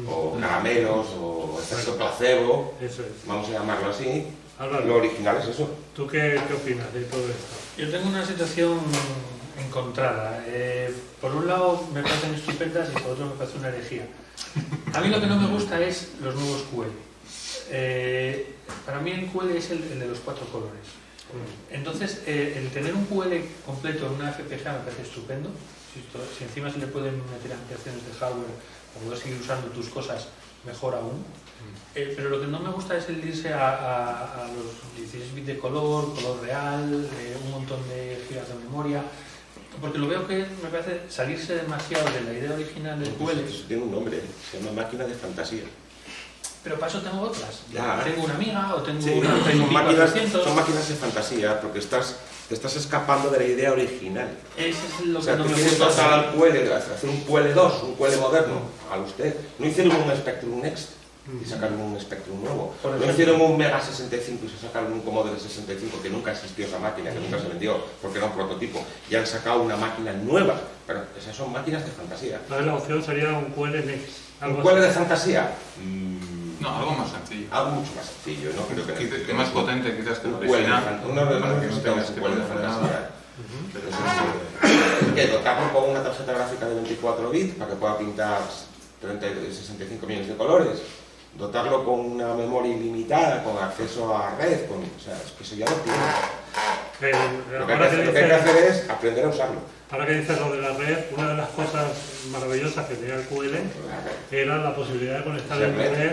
o caramelos o efecto placebo, Eso es. vamos a llamarlo así. Álvaro, Lo original es eso. ¿tú qué opinas de todo esto? Yo tengo una situación encontrada. Por un lado me parecen estupendas y por otro me parece una herejía. A mí lo que no me gusta es los nuevos QL. Para mí el QL es el de los 4 colores. Entonces, el tener un QL completo en una FPGA me parece estupendo. Si encima se le pueden meter ampliaciones de hardware para poder seguir usando tus cosas, mejor aún. Pero lo que no me gusta es el irse a los 16 bits de color real, un montón de gigas de memoria, porque lo veo que me parece salirse demasiado de la idea original del QL. Eso tiene un nombre, se llama máquina de fantasía. Pero para eso tengo otras. Ya. Tengo una Amiga o tengo Sí, una son máquinas P400. de fantasía, porque te estás escapando de la idea original. Eso es lo O sea, que no tú me quieres gusta. pasar al QL, hacer un QL2, un QL moderno, a usted. No hicieron un Spectrum Next y sacaron un Spectrum nuevo. Por No ejemplo. hicieron un Mega 65 y se sacaron un Commodore 65, que nunca existió esa máquina, que nunca se vendió, porque era un prototipo. Y han sacado una máquina nueva, pero esas son máquinas de fantasía. Entonces la opción sería un QL Next. ¿Un QL de fantasía? No, algo más sencillo. Algo mucho más sencillo, ¿no? Creo que Más potente quizás que el un QL de original. fantasía. Una para que no no tengas tengas que un QL de poner nada. fantasía. Pero Eso sí, es que dotarlo con una tarjeta gráfica de 24 bits para que pueda pintar 65 millones de colores, dotarlo con una memoria ilimitada, con acceso a red, o sea, es que eso ya lo tiene. Lo que hay que hacer es aprender a usarlo. Ahora que dices lo de la red, una de las cosas maravillosas que tenía el QL era la posibilidad de conectar en red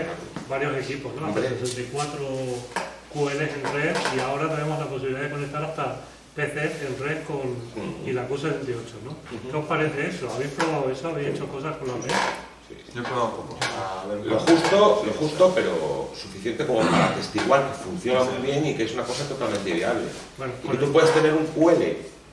varios equipos, ¿no? Hasta 64 QLs en red, y ahora tenemos la posibilidad de conectar hasta PCs en red y la Q78, ¿no? ¿Qué os parece eso? ¿Habéis probado eso? ¿Habéis hecho cosas con la red? Yo he probado poco. Lo justo, pero suficiente como para atestiguar que funciona muy bien y que es una cosa totalmente viable. Bueno, Y que tú puedes tener un QL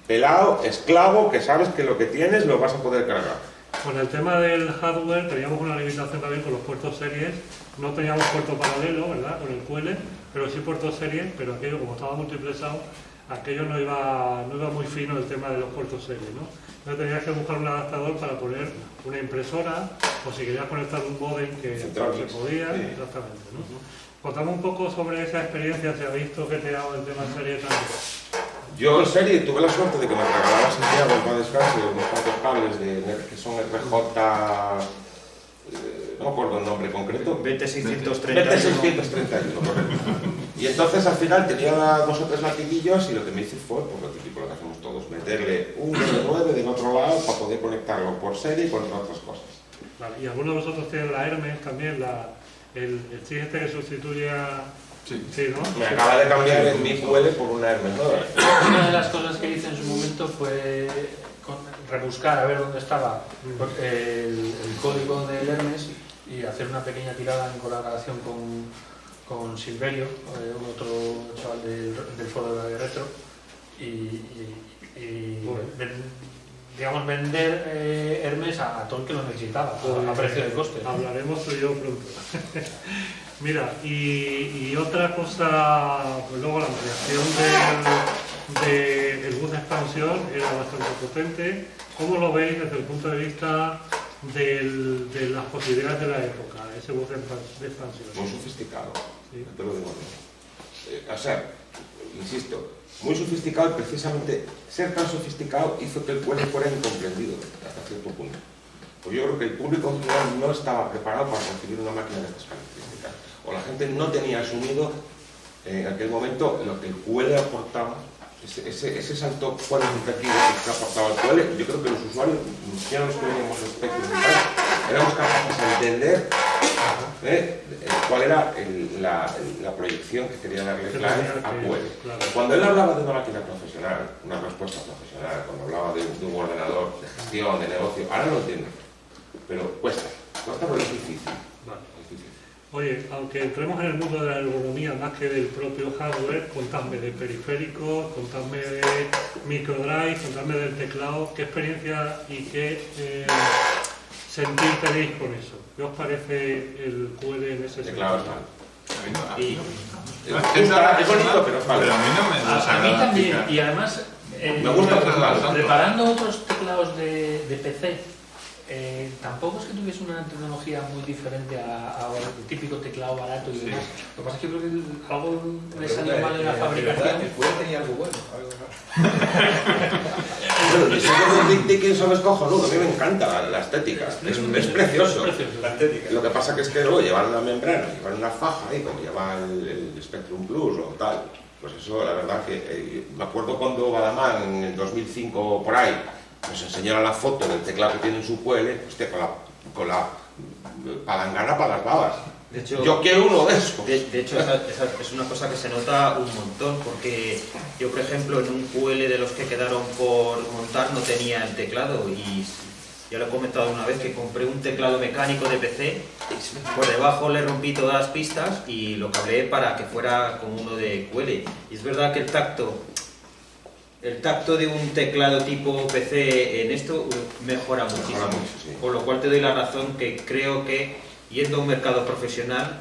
pelado, esclavo, que sabes que lo que tienes lo vas a poder cargar. con el tema del hardware teníamos una limitación también con los puertos series. No teníamos puerto paralelo, ¿verdad? Con el QL, pero sí puertos series, pero aquello, como estaba multiplexado, aquello no iba muy fino el tema de los puertos series, ¿no? Entonces tenías que buscar un adaptador para poner una impresora, o si querías conectar un modem que se podía, sí. exactamente, ¿no? Contame un poco sobre esa experiencia, si has visto que te ha dado el tema series también. Yo en serie tuve la suerte de que me regalaba Santiago para descanso unos cuantos cables que son RJ, no me acuerdo el nombre concreto. BT631. BT631, correcto. Y entonces al final tenía 2 o 3 latiguillos y lo que me hice fue, pues lo típico lo que hacemos todos, meterle un D9 del otro lado para poder conectarlo por serie y contra otras cosas. Vale, y algunos de vosotros tienen la Hermes también, el chip este que sustituye a... Sí. Sí, ¿no? Me acaba de cambiar en mi QL por una Hermes. Una de las cosas que hice en su momento fue rebuscar a ver dónde estaba el código del Hermes y hacer una pequeña tirada en colaboración con Silverio, un otro chaval del foro de Retro, digamos, vender Hermes a todo el que lo necesitaba, a precio de coste. Hablaremos tú y yo pronto. Mira, y otra cosa, pues luego la ampliación del bus de expansión era bastante potente. ¿Cómo lo veis desde el punto de vista de las posibilidades de la época, ese bus de expansión? Muy sofisticado, Sí. te lo digo. O sea, insisto, muy sofisticado y precisamente ser tan sofisticado hizo que el QL fuera incomprendido hasta cierto punto. Pues yo creo que el público en general no estaba preparado para recibir una máquina de estas características. O la gente no tenía asumido en aquel momento lo que el QL aportaba, ese salto cualitativo que aportaba el QL. Yo creo que los usuarios, ya los que veníamos al Spectrum y tal, éramos capaces de entender cuál era la proyección que quería darle Clive a QL. Cuando él hablaba de una máquina profesional, una respuesta profesional, cuando hablaba de un ordenador de gestión, de negocio, ahora lo entiendo, pero cuesta pero es difícil. Vale. Oye, aunque entremos en el mundo de la ergonomía más que del propio hardware, contadme de periféricos, contadme de microdrive, contadme del teclado, ¿qué experiencia y qué sentir tenéis con eso? ¿Qué os parece el QL en ese sentido? Teclado está. Es bonito, pero es malo. Pero a mí no me A mí también, y además, Me gusta, pero es malo. preparando otros teclados de PC, tampoco es que tuviese una tecnología muy diferente al típico teclado barato y demás. Lo que pasa es que creo que algo le salió mal en la fabricación. El juego tenía algo bueno, algo Bueno, el diseño de Dickinson es cojonudo, a mí me encanta la estética, es precioso. La estética. Lo que pasa que es que luego llevar una membrana, llevar una faja, y como lleva el Spectrum Plus o tal, pues eso la verdad que me acuerdo cuando Badamán en el 2005 o por ahí nos enseñaron la foto del teclado que tiene en su QL, hostia, con la palangana para las babas. De hecho, Yo quiero uno de esos. De hecho, esa es una cosa que se nota un montón, porque yo, por ejemplo, en un QL de los que quedaron por montar no tenía el teclado, y ya lo he comentado una vez que compré un teclado mecánico de PC, por debajo le rompí todas las pistas y lo cableé para que fuera como uno de QL. Y es verdad que el tacto de un teclado tipo PC en esto mejora muchísimo, Sí. por lo cual te doy la razón que creo que yendo a un mercado profesional,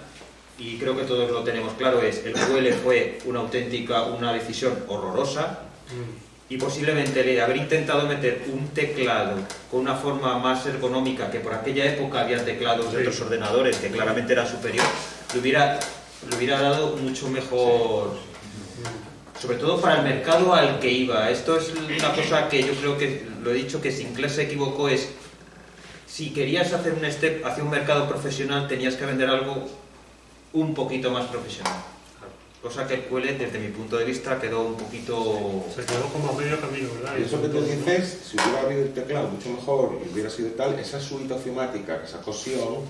y creo que todos lo tenemos claro, el QL fue una decisión horrorosa, y posiblemente le haber intentado meter un teclado con una forma más ergonómica, que por aquella época había teclados de otros ordenadores que claramente eran superior, le hubiera dado mucho mejor, sobre todo para el mercado al que iba. Esto es una cosa que yo creo que lo he dicho, que Sinclair se equivocó, es si querías hacer un step hacia un mercado profesional tenías que vender algo un poquito más profesional. Cosa que el QL, desde mi punto de vista, quedó un poquito... Se quedó como a medio camino, ¿verdad? Y eso que tú dices, si hubiera habido el teclado mucho mejor y hubiera sido tal, esa suite ofimática que sacó Sion,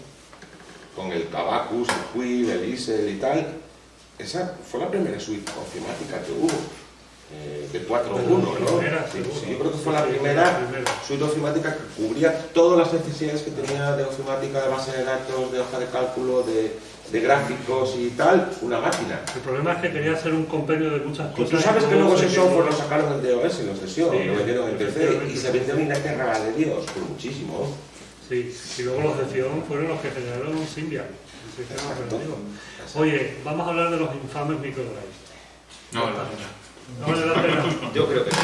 con el Abacus, el Quill, el Isel y tal, esa fue la primera suite ofimática que hubo, de 4.1, ¿no? Sí, yo creo que fue la primera suite ofimática que cubría todas las necesidades que tenía de ofimática, de base de datos, de hoja de cálculo, de gráficos y tal, una máquina. El problema es que quería hacer un compendio de muchas Y cosas. tú sabes que luego ese se software lo sacaron en DOS, en los de Sion, Sí, lo vendieron en PC efectivamente. y se vendió en Inglaterra de Dios, por muchísimo. Sí, y luego los de Sion fueron los que generaron Symbian, el sistema operativo. Oye, vamos a hablar de los infames microdrives. No, la ¿No vale la pena? Yo creo que sí.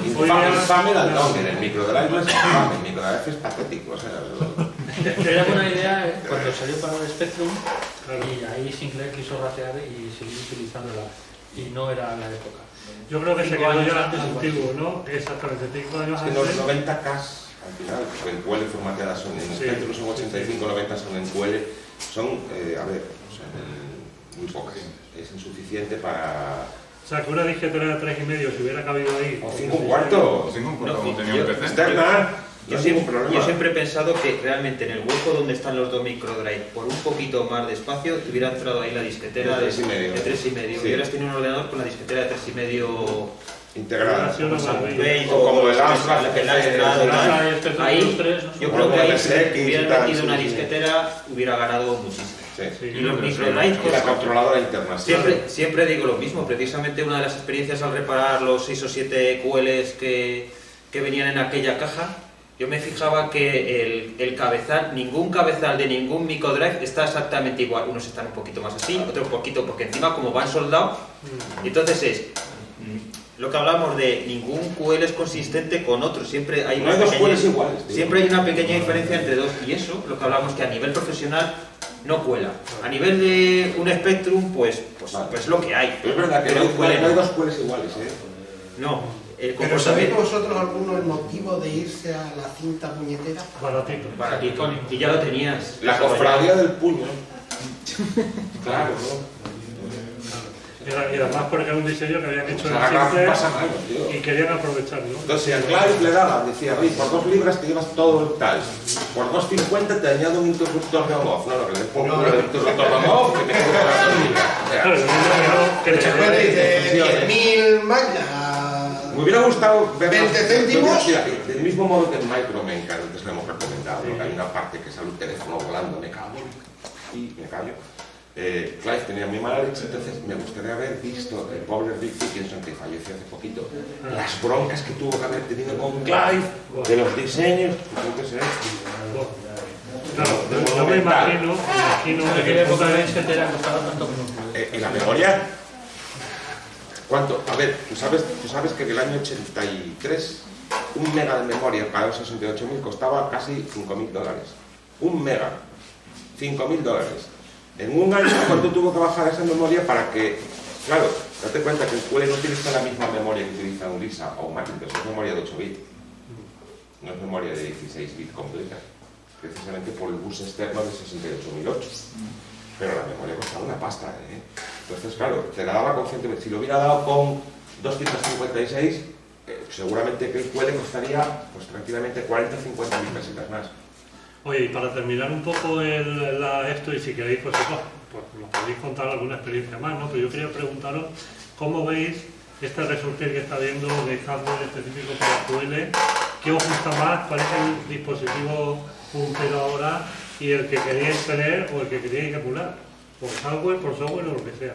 Infame al nombre, el microdrive no es infame, el microdrive es patético. O sea, Era buena idea cuando salió para el Spectrum Claro. y ahí Sinclair quiso ratear y seguir utilizándola y no era la época. Yo creo que se 5 quedó años ya antes, antiguo, ¿no? Exactamente, 5 años es que los antes. 90K al final, porque en QL formateadas son, en Sí. Spectrum son 85, 90 son en QL, son, a ver, o sea, muy pocas. Es insuficiente para... O sea, que una disquetera de 3,5 si hubiera cabido ahí. O 5 O 5 No, como tenía yo- un PC. externa, no hay ningún problema. Yo siempre he pensado que realmente en el hueco donde están los dos microdrive, por un poquito más de espacio, te hubiera entrado ahí la disquetera De 3,5. de 3,5. Sí. Hubieras tenido un ordenador con la disquetera de 3,5 integrada. Ha sido una maravilla. Base O como el Amstrad, el Amstrad, el Amstrad, tal. el Spectrum Ahí, Plus 3, ¿no? yo creo que ahí si MSX y hubieran tal, metido sí, una sí. disquetera, hubiera ganado muchísimo. Sí. Sí. Y los Y microdrive, la controladora interna. sí. siempre digo lo mismo. Precisamente una de las experiencias al reparar los 6 o 7 QLs que venían en aquella caja, yo me fijaba que el cabezal, ningún cabezal de ningún microdrive está exactamente igual. Unos están un poquito más así, otros un poquito, porque encima como van soldados, entonces es lo que hablamos de ningún QL es consistente con otro. Siempre hay No una hay dos pequeña- QLs iguales, tío. siempre hay una pequeña diferencia entre dos, y eso, lo que hablamos, que a nivel profesional no cuela. A nivel de un Spectrum, pues lo que hay. Pero es verdad que Pero no QL hay dos QLs iguales, ¿eh? No, el Pero ¿sabéis comportamiento vosotros alguno el motivo de irse a la cinta puñetera? Baratito. baratito. Y ya lo tenías. La cofradía del puño. Claro, ¿no? Y además porque era un diseño que habían hecho en Agarrar Sinclair pasa mal, tío. y querían aprovecharlo. Entonces, si al Clive le daba, decía, oye, por 2 libras te llevas todo el tal. Por 2,50 te añado un interruptor de on-off. No, que le pongo el interruptor de on-off que me quedo con las 2 libras. O sea, Claro, yo creo que Después de 10.000 mallas. me hubiera gustado ver 20 céntimos. Mira, del mismo modo que en Micromenca, antes lo hemos recomendado, ¿no? Que hay una parte que sale un teléfono volando, me cago y me callo. Clive tenía muy mala leche, entonces me gustaría haber visto el pobre Rick Dickinson, que falleció hace poquito, las broncas que tuvo que haber tenido con Clive, de los diseños. Entonces, Claro, yo me imagino En aquella época la disquetera costaba tanto como un ¿y la memoria? ¿Cuánto? A ver, tú sabes que en el año 83 un mega de memoria para un 68.000 costaba casi $5.000. Un mega, $5.000. En un año, ¿cuánto tuvo que bajar esa memoria para que, claro, date cuenta que el QL no utiliza la misma memoria que utiliza un Lisa o un Macintosh, es memoria de 8 bits, no es memoria de 16 bits completa, precisamente por el bus externo de 68.008. Pero la memoria costaba una pasta, ¿eh? Entonces, claro, te la daba con 120. Si lo hubiera dado con 256, seguramente que el QL costaría, pues tranquilamente, 40 o 50 mil pesetas más. Oye, y para terminar un poco esto, y si queréis, pues nos podéis contar alguna experiencia más, ¿no? Pero yo quería preguntaros cómo veis este resurgir que está habiendo de hardware específico para QL, qué os gusta más, cuál es el dispositivo puntero ahora y el que queríais tener o el que queríais emular, por hardware, por software o lo que sea.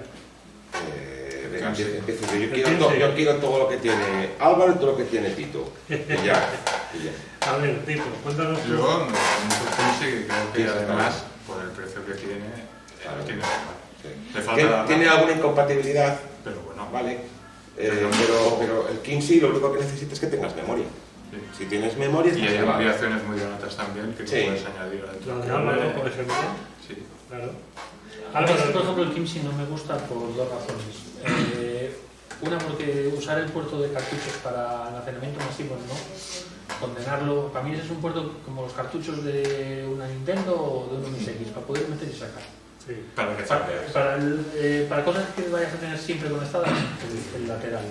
Venga, empiezo yo. Yo quiero todo lo que tiene Álvaro y todo lo que tiene Tito. Y ya. A ver, Tito, cuéntanos tú. Yo, sí, creo que Sí, además, por el precio que tiene, Claro. tiene que estar. Sí. Le falta la ¿Tiene alguna incompatibilidad? pero bueno, Vale. Pero el Kinsey lo único que necesita es que tengas memoria. sí. Si tienes memoria, Y estás hay grabado. ampliaciones muy bonitas también que Sí. puedes añadir La de Álvaro, por ejemplo. Sí. Claro. A mí, por ejemplo, el Kimsey no me gusta por dos razones. Una, porque usar el puerto de cartuchos para almacenamiento masivo no. condenarlo. Para mí ese es un puerto como los cartuchos de una Nintendo o de un MSX, para poder meter y sacar. Sí. Para que chambeas. Para cosas que vayas a tener siempre conectadas, el lateral.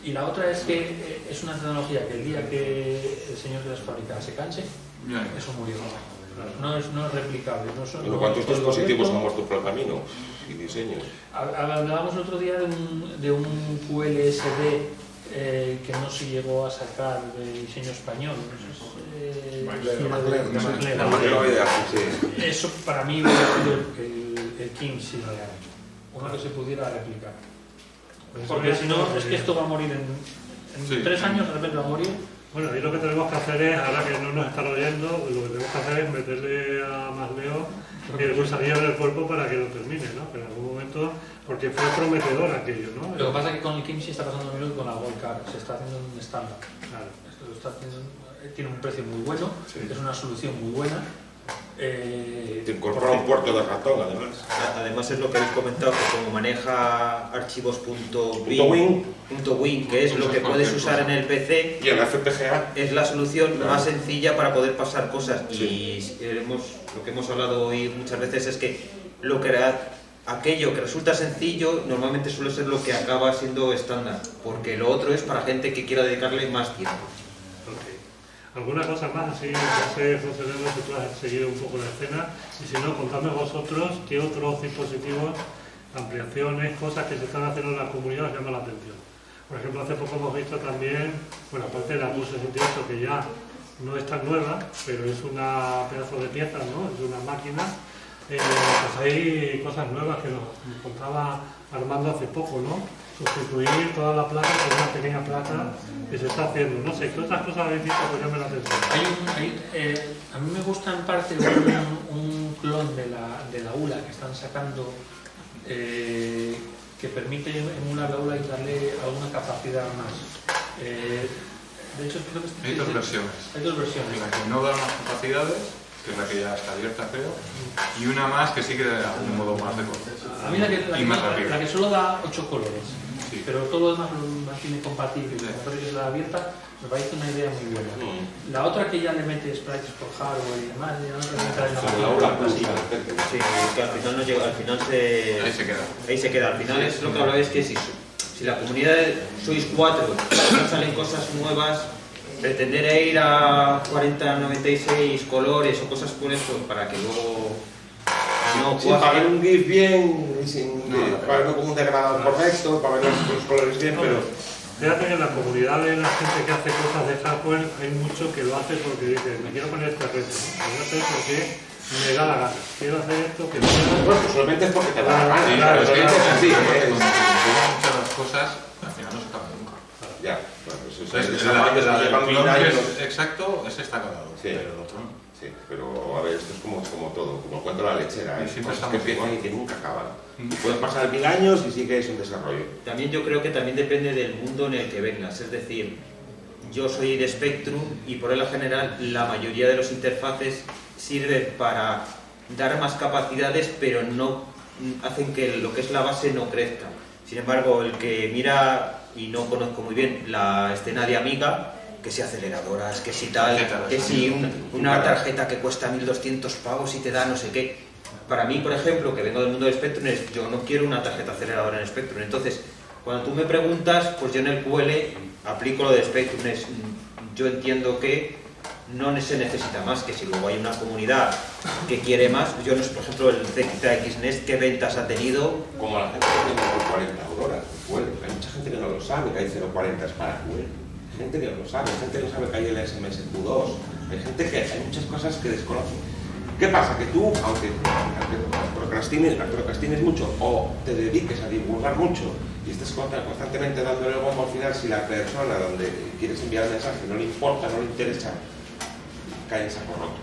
Y la otra es que es una tecnología que el día que el señor de las fábricas se canse, eso murió. No es replicable. Bueno, ¿cuántos dispositivos han muerto por el camino? Y diseños. Hablábamos el otro día de un QLSD que no se llegó a sacar de diseño español. Eso para mí hubiera sido el King si real. Uno que se pudiera replicar. Porque si no, es que esto va a morir en 3 años, de repente va a morir. Bueno, ahí lo que tenemos que hacer es, ahora que no nos están oyendo, lo que tenemos que hacer es meterle a Masleo el gusanillo en el cuerpo para que lo termine, ¿no? Pero en algún momento, porque fue prometedor aquello, ¿no? Lo que pasa es que con el Kimchi está pasando lo mismo que con la Gold Car, se está haciendo un estándar. Claro. Esto lo está haciendo, tiene un precio muy bueno, es una solución muy buena. Te incorpora un puerto de ratón, además. Además es lo que habéis comentado, que como maneja archivos.win, que es lo que puedes usar en el PC, Y el FPGA. es la solución Claro. más sencilla para poder pasar cosas. Sí. Y lo que hemos hablado hoy muchas veces es que aquello que resulta sencillo normalmente suele ser lo que acaba siendo estándar, porque lo otro es para gente que quiera dedicarle más tiempo. Okay. ¿Alguna cosa más así? No sé, José León, si tú has seguido un poco la escena, y si no, contadme vosotros qué otros dispositivos, ampliaciones, cosas que se están haciendo en la comunidad os llaman la atención. Por ejemplo, hace poco hemos visto también, bueno, aparte de la MUS 68, que ya no es tan nueva, pero es una pedazo de pieza, ¿no? Es una máquina. Pues hay cosas nuevas que nos contaba Armando hace poco, ¿no? Sustituir toda la placa por una pequeña placa que se está haciendo. No sé, ¿qué otras cosas habéis visto que llamen la atención? A mí me gusta en parte un clon de la ULA que están sacando que permite emular la ULA y darle alguna capacidad más. De hecho, creo que Hay dos versiones. Hay dos versiones. La que no da más capacidades, que es la que ya está abierta, creo, y una más que sí que da un modo más de corte. A mí la que solo da 8 colores, Sí. pero todo lo demás lo mantiene compatible. Sí. Me parece que es la abierta, me parece una idea muy buena. La otra que ya le mete sprites por hardware y demás, ya no representa en Sobre la aula plus, de repente. Sí, que al final no llega, al final Ahí se queda. ahí se queda. Al final es lo que hablaba, es que si la comunidad sois 4, no salen cosas nuevas, pretender ir a 4096 colores o cosas por eso para que luego no Sí, para ver cuaje. un GIF bien, para ver un degradado correcto, para ver los colores bien, pero... Fíjate que en la comunidad de la gente que hace cosas de hardware hay mucho que lo hace porque dice, me quiero poner este reto, lo voy a hacer porque me da la gana, quiero hacer esto, que no me da. Bueno, pues solamente es porque te da la gana. Sí, claro, pero es que claro. es así, cuando se muchas las cosas, al final no se acaban nunca. Ya, bueno, eso Entonces, es el llevan clon 1000 que años. es exacto, ese está acabado, Sí. pero el otro no. Sí, pero a ver, esto es como todo, como el cuento de la lechera, Y hay siempre cosas que estamos empiezan igual. y que nunca acaban. Pueden pasar 1000 años y sigue en desarrollo. También yo creo que también depende del mundo en el que vengas, es decir, yo soy de Spectrum y por regla general la mayoría de los interfaces sirven para dar más capacidades, pero no hacen que lo que es la base no crezca. Sin embargo, el que mira, y no conozco muy bien la escena de Amiga, que si aceleradoras, que si tal, que si una tarjeta que cuesta 1200 pavos y te da no sé qué. Para mí, por ejemplo, que vengo del mundo de Spectrum, yo no quiero una tarjeta aceleradora en Spectrum. Entonces, cuando tú me preguntas, pues yo en el QL aplico lo de Spectrum. Yo entiendo que no se necesita más, que si luego hay una comunidad que quiere más, yo no sé, por ejemplo, el ZX Nest, ¿qué ventas ha tenido? Como la gente que tiene 40 auroras, QL. Hay mucha gente que no lo sabe, que hay 040 para QL. Hay gente que no lo sabe, hay gente que no sabe que hay el SMS Q2. Hay gente que hay muchas cosas que desconoce. ¿Qué pasa? Que tú, aunque procrastines mucho o te dediques a divulgar mucho y estés constantemente dándole el bombo al final, si la persona donde quieres enviar el mensaje no le importa, no le interesa, cae en saco roto.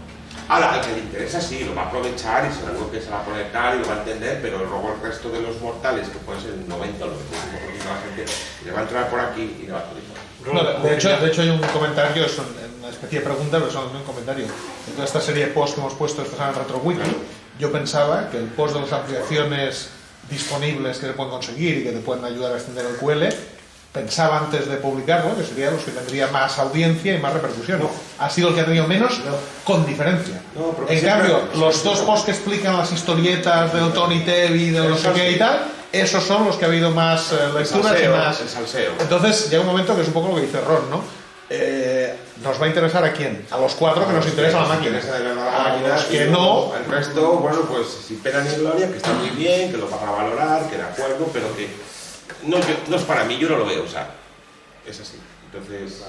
Ahora, al que le interesa sí, lo va a aprovechar y seguro que se va a conectar y lo va a entender, pero luego el resto de los mortales, que puede ser el 90 o el 95% de la gente, le va a entrar por aquí y le va a poder. No, de hecho hay un comentario, es una especie de pregunta, pero solamente un comentario. En toda esta serie de posts que hemos puesto esta semana en RetroWiki, yo pensaba que el post de las ampliaciones disponibles que se pueden conseguir y que te pueden ayudar a extender el QL pensaba antes de publicarlo, que serían los que tendrían más audiencia y más repercusión. No. Ha sido el que ha tenido menos, No. con diferencia. No, porque En siempre- cambio, los siempre- dos posts que explican las historietas del Tony Tevi, de no sé Esos qué y sí. tal, esos son los que ha habido más lecturas y más... El salseo. Entonces llega un momento que es un poco lo que dice Ron, ¿no? ¿Nos va a interesar a quién? A los 4 que nos interesa la máquina. A los que no... El resto, bueno, pues sin pena ni gloria, que está muy bien, que lo van a valorar, que de acuerdo, pero que no es para mí, yo no lo veo usar. Es así. Entonces,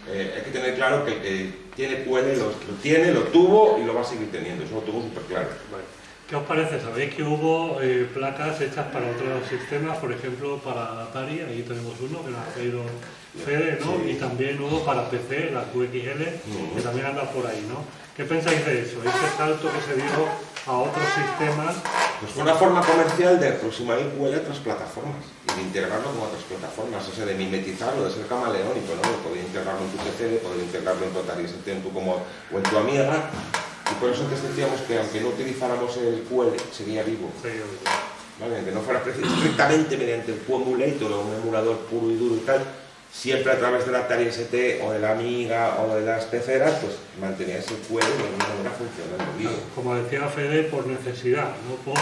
hay que tener claro que el que tiene QL lo tiene, lo tuvo y lo va a seguir teniendo. Eso lo tuvo súper claro. Vale. ¿Qué os parece? Sabéis que hubo placas hechas para otros sistemas, por ejemplo para Atari, ahí tenemos uno que lo ha traído Fede, ¿no? Sí. Y también hubo para PC, la QXL, que también anda por ahí, ¿no? ¿Qué pensáis de eso? Ese salto que se dio a otros sistemas. Pues fue una forma comercial de aproximar el QL a otras plataformas y de integrarlo con otras plataformas, o sea, de mimetizarlo, de ser camaleónico, ¿no? De poder integrarlo en tu PC, de poder integrarlo en tu Atari ST, o en tu Amiga. Y por eso antes decíamos que aunque no utilizáramos el QL, seguía vivo. ¿Vale? Aunque no fuera estrictamente mediante el QEmulator o un emulador puro y duro y tal, siempre a través del Atari ST o de la Amiga o de las peceras, pues mantenía ese QL de alguna manera funcionando vivo. Como decía Fede, por necesidad, no por...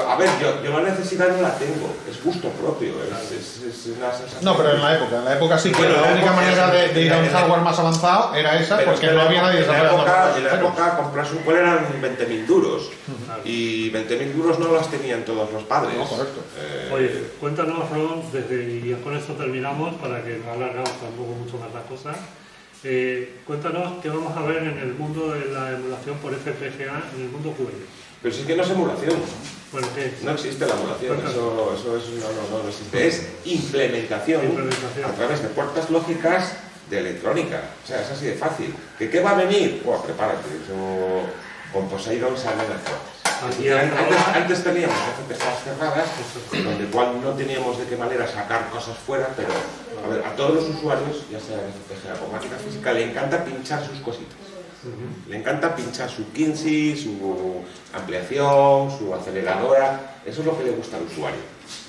A ver, yo la necesidad no la tengo, es gusto propio, es una sensación. No, pero en la época sí que Bueno, la única porque manera de ir a un hardware más avanzado era esa, Pero porque es que no había nadie en la desarrollando. época comprarse un QL eran 20.000 duros. Y 20.000 duros no las tenían todos los padres. No, correcto. Oye, cuéntanos, Ron, y con esto terminamos para que no alargamos tampoco mucho más las cosas. Cuéntanos qué vamos a ver en el mundo de la emulación por FPGA, en el mundo QL. Pero sí que no es emulación. Bueno, ¿qué es? No existe la emulación, Cuéntanos. eso es, no existe. Es implementación, Implementación. a través de puertas lógicas de electrónica. O sea, es así de fácil. ¿Qué va a venir? Pues prepárate, eso con Poseidon salen las cosas. Aquí ahora- Antes teníamos FPGAs cerradas, donde cual no teníamos de qué manera sacar cosas fuera, pero a ver, a todos los usuarios, ya sea en FPGA o máquina física, le encanta pinchar sus cositas. Le encanta pinchar su Kinsey, su ampliación, su aceleradora, eso es lo que le gusta al usuario.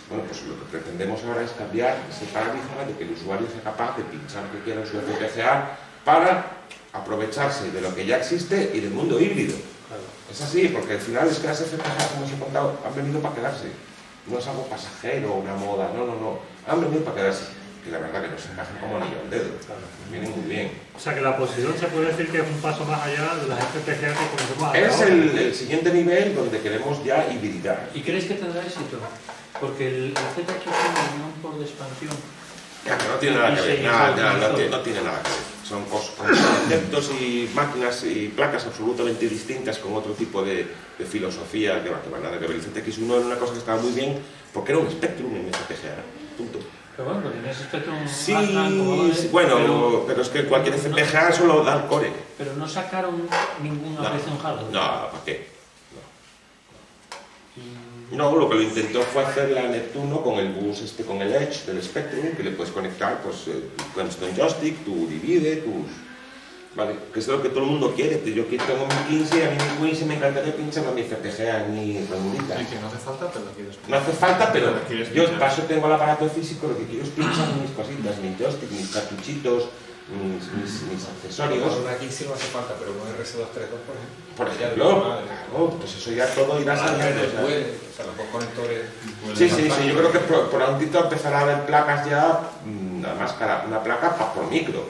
Bueno, pues lo que pretendemos ahora es cambiar ese paradigma de que el usuario sea capaz de pinchar lo que quiera en su FPGA para aprovecharse de lo que ya existe y del mundo híbrido. Es así, porque al final es que las FPGA, como os he contado, han venido para quedarse. No es algo pasajero, una moda, no. Han venido para quedarse. Y la verdad que nos encajan como anillo al dedo. Vienen muy bien. O sea que la Poseidon se puede decir que es un paso más allá de las FPGA que conocemos hasta Es ahora. el siguiente nivel donde queremos ya hibridar. ¿Y crees que tendrá éxito? Porque el ZX es un guión por de expansión. Ya, que no tiene nada que ver, no tiene nada que ver. Son conceptos y máquinas y placas absolutamente distintas con otro tipo de filosofía que van nada que ver. El ZX1 era una cosa que estaba muy bien porque era un Spectrum en FPGA. Punto. Pero bueno, pues en ese Spectrum... Sí, bueno, pero es que cualquier FPGA solo da el core. Pero no sacaron ninguna aplicación hardware. No, ¿para qué? No, lo que lo intentó fue hacer la Neptuno con el bus con el Edge del Spectrum, que le puedes conectar pues tu Anston Joystick, tu Divide, Vale, que es lo que todo el mundo quiere. Yo tengo mi 15, a mí mi Quincy me encantaría pinchar a mi FPGA, ni Ramurita. Y que no hace falta, pero lo quieres. No hace falta, pero Lo quieres yo pinchar. paso tengo el aparato físico, lo que quiero es pinchar mis cositas, mis joystick, mis cartuchitos, mis accesorios. Con una 15 no hace falta, pero con RS232, por ejemplo. Por ya de ejemplo, puta madre. claro, pues eso ya todo irá saliendo. O sea. O sea, los dos conectores. Sí, yo creo que por prontito empezará a haber placas ya, además una placa por micro.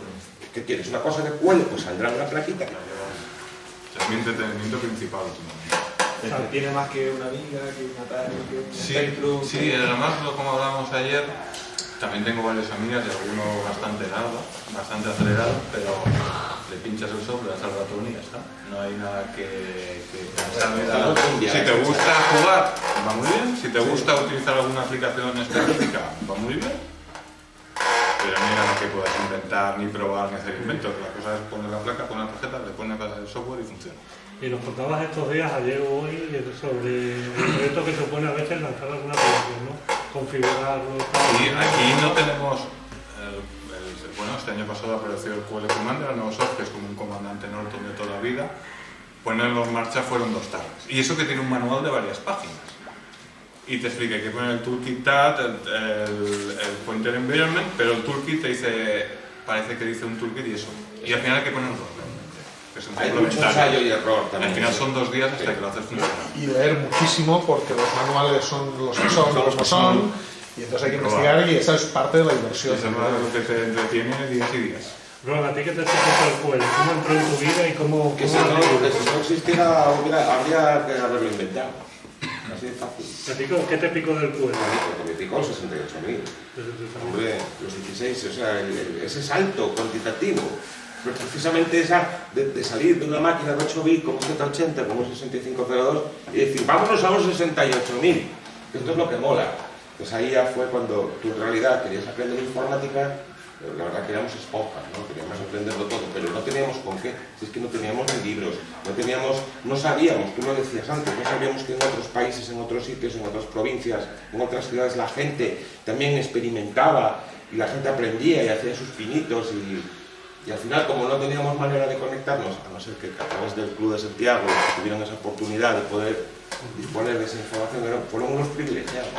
¿Qué quieres? ¿Una cosa de QL? Pues saldrá una plaquita. Es mi entretenimiento principal últimamente. Te entretiene más que una Amiga, que una Atari, que un Spectrum. Sí, además, como hablábamos ayer, también tengo varias amigas y alguno bastante largo, bastante acelerado, pero le pinchas el software, le das al ratón y ya está. No hay nada que pensar. Si te gusta jugar, va muy bien. Si te gusta utilizar alguna aplicación específica, va muy bien. Pero no hay nada que puedas inventar, ni probar, ni hacer inventos. La cosa es poner la placa, poner la tarjeta, le pones el software y funciona. Y nos contabas estos días, ayer o hoy, sobre el reto que supone a veces lanzar alguna aplicación, ¿no? Configurarlo, tal. Y aquí no tenemos. Bueno, este año pasado apareció el QL Commander, el nuevo software, que es como un comandante Norton de toda la vida. Ponerlo en marcha fueron 2 tardes. Y eso que tiene un manual de varias páginas. y te explica que poner el toolkit TAT, el pointer environment, pero el toolkit te dice, parece que dice un toolkit y eso. Y al final hay que ponerlo realmente. Que es un Hay mucho ensayo y error también. Al final son 2 días hasta que lo haces funcionar. Y leer muchísimo porque los manuales son los que son, los que son, y entonces hay que investigar y esa es parte de la diversión. Eso es lo que te entretiene días y días. Ron, ¿a ti qué te supuso el QL? ¿Cómo entró en tu vida y cómo...? Que si no existiera, habría que haberlo inventado. Así de fácil. ¿Qué te picó del QL? Me picó el 68.000. Hombre, los 16, o sea, ese salto cuantitativo. Pero precisamente esa de salir de una máquina de 8 bits como Z80, como un 6502, y decir, vámonos a un 68.000. Esto es lo que mola. Pues ahí ya fue cuando tú en realidad querías aprender informática. La verdad que éramos esponjas, ¿no? Queríamos aprenderlo todo, pero no teníamos con qué. Si es que no teníamos ni libros, no sabíamos, tú lo decías antes, no sabíamos que en otros países, en otros sitios, en otras provincias, en otras ciudades la gente también experimentaba y la gente aprendía y hacía sus pinitos y al final, como no teníamos manera de conectarnos, a no ser que a través del Club de Santiago tuvieran esa oportunidad de poder disponer de esa información, fueron unos privilegiados.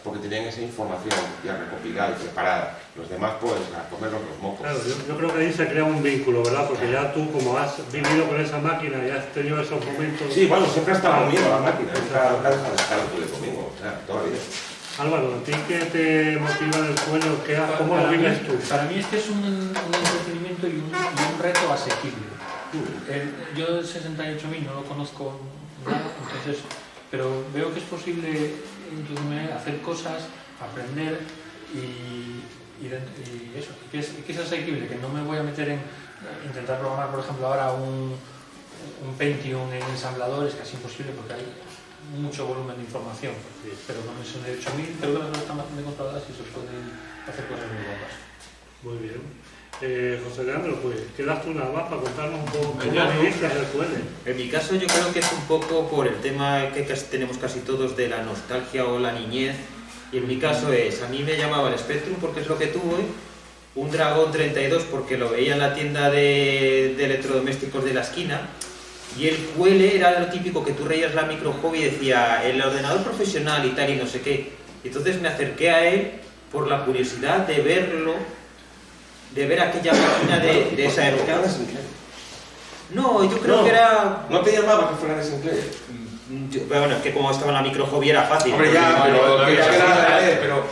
Porque tenían esa información ya recopilada y preparada. Los demás, pues, a comernos los mocos. Claro, yo creo que ahí se crea un vínculo, ¿verdad? Porque ya tú, como has vivido con esa máquina y has tenido esos momentos... Sí, bueno, siempre ha estado conmigo la máquina, nunca ha dejado de estar conmigo, o sea, todavía. Álvaro, ¿a ti qué te motiva del sueño? ¿Cómo lo vives tú? Para mí este es un entretenimiento y un reto asequible. Yo el 68.000 no lo conozco nada, entonces, pero veo que es posible hacer cosas, aprender y eso, que es asequible, que no me voy a meter en intentar programar, por ejemplo, ahora un Pentium en ensamblador, es casi imposible porque hay mucho volumen de información, pero con el 68.000 creo que las cosas están bastante controladas y se pueden hacer cosas muy guapas. Muy bien. José Leandro, pues, ¿qué das tú nada más para contarnos un poco cómo Ya no. viviste el QL? En mi caso yo creo que es un poco por el tema que tenemos casi todos de la nostalgia o la niñez. Y en mi caso es, a mí me llamaba el Spectrum porque es lo que tuve, un Dragon 32 porque lo veía en la tienda de electrodomésticos de la esquina, y el QL era lo típico que tú reías la micro hobby y decía el ordenador profesional y tal y no sé qué. Y entonces me acerqué a él por la curiosidad de verlo, de ver aquella máquina de esa época. No, yo creo que era... ¿No te llamaba que fuera de Sinclair? Bueno, es que como estaba en la micro hobby era fácil. Hombre, ya, pero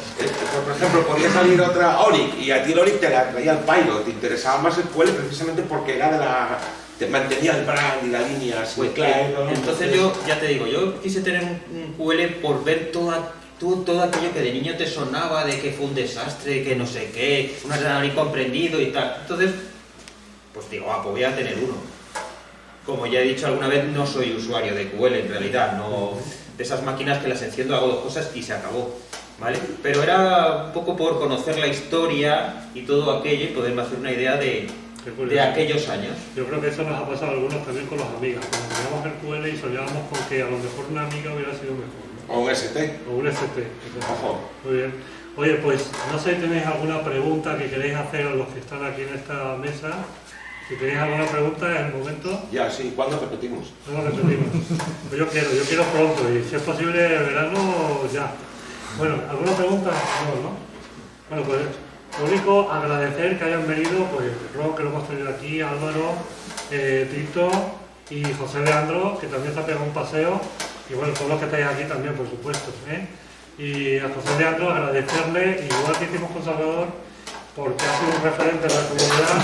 por ejemplo, podía salir otra Oric y a ti el Oric te la traía el Pilot, te interesaba más el QL precisamente porque era de la... te mantenía el brand y la línea Sinclair, ¿no? Entonces yo, ya te digo, yo quise tener un QL por ver todo aquello que de niño te sonaba, de que fue un desastre, que no sé qué, un ordenador incomprendido y tal. Entonces, pues digo, pues voy a tener uno. Como ya he dicho alguna vez, no soy usuario de QL en realidad, no de esas máquinas que las enciendo, hago 2 cosas y se acabó, ¿vale? Pero era un poco por conocer la historia y todo aquello y poderme hacer una idea de aquellos años. Yo creo que eso nos ha pasado a algunos también con las amigas. Cuando teníamos el QL y soñábamos con que a lo mejor una amiga hubiera sido mejor, ¿no? O un ST. O un ST. Ojo. Muy bien. Oye, pues no sé si tenéis alguna pregunta que queréis hacer a los que están aquí en esta mesa. Si tenéis alguna pregunta, es el momento. Ya, sí, ¿cuándo repetimos? No lo repetimos. Pues yo quiero pronto y si es posible verano ya. Bueno, ¿alguna pregunta? No. Bueno, pues lo único, agradecer que hayan venido, pues Ron, que lo hemos tenido aquí, Álvaro, Tito y José Leandro, que también se ha pegado un paseo, y bueno, todos los que estáis aquí también, por supuesto. Y a José Leandro agradecerle, igual que hicimos con Salvador, porque ha sido un referente de la comunidad.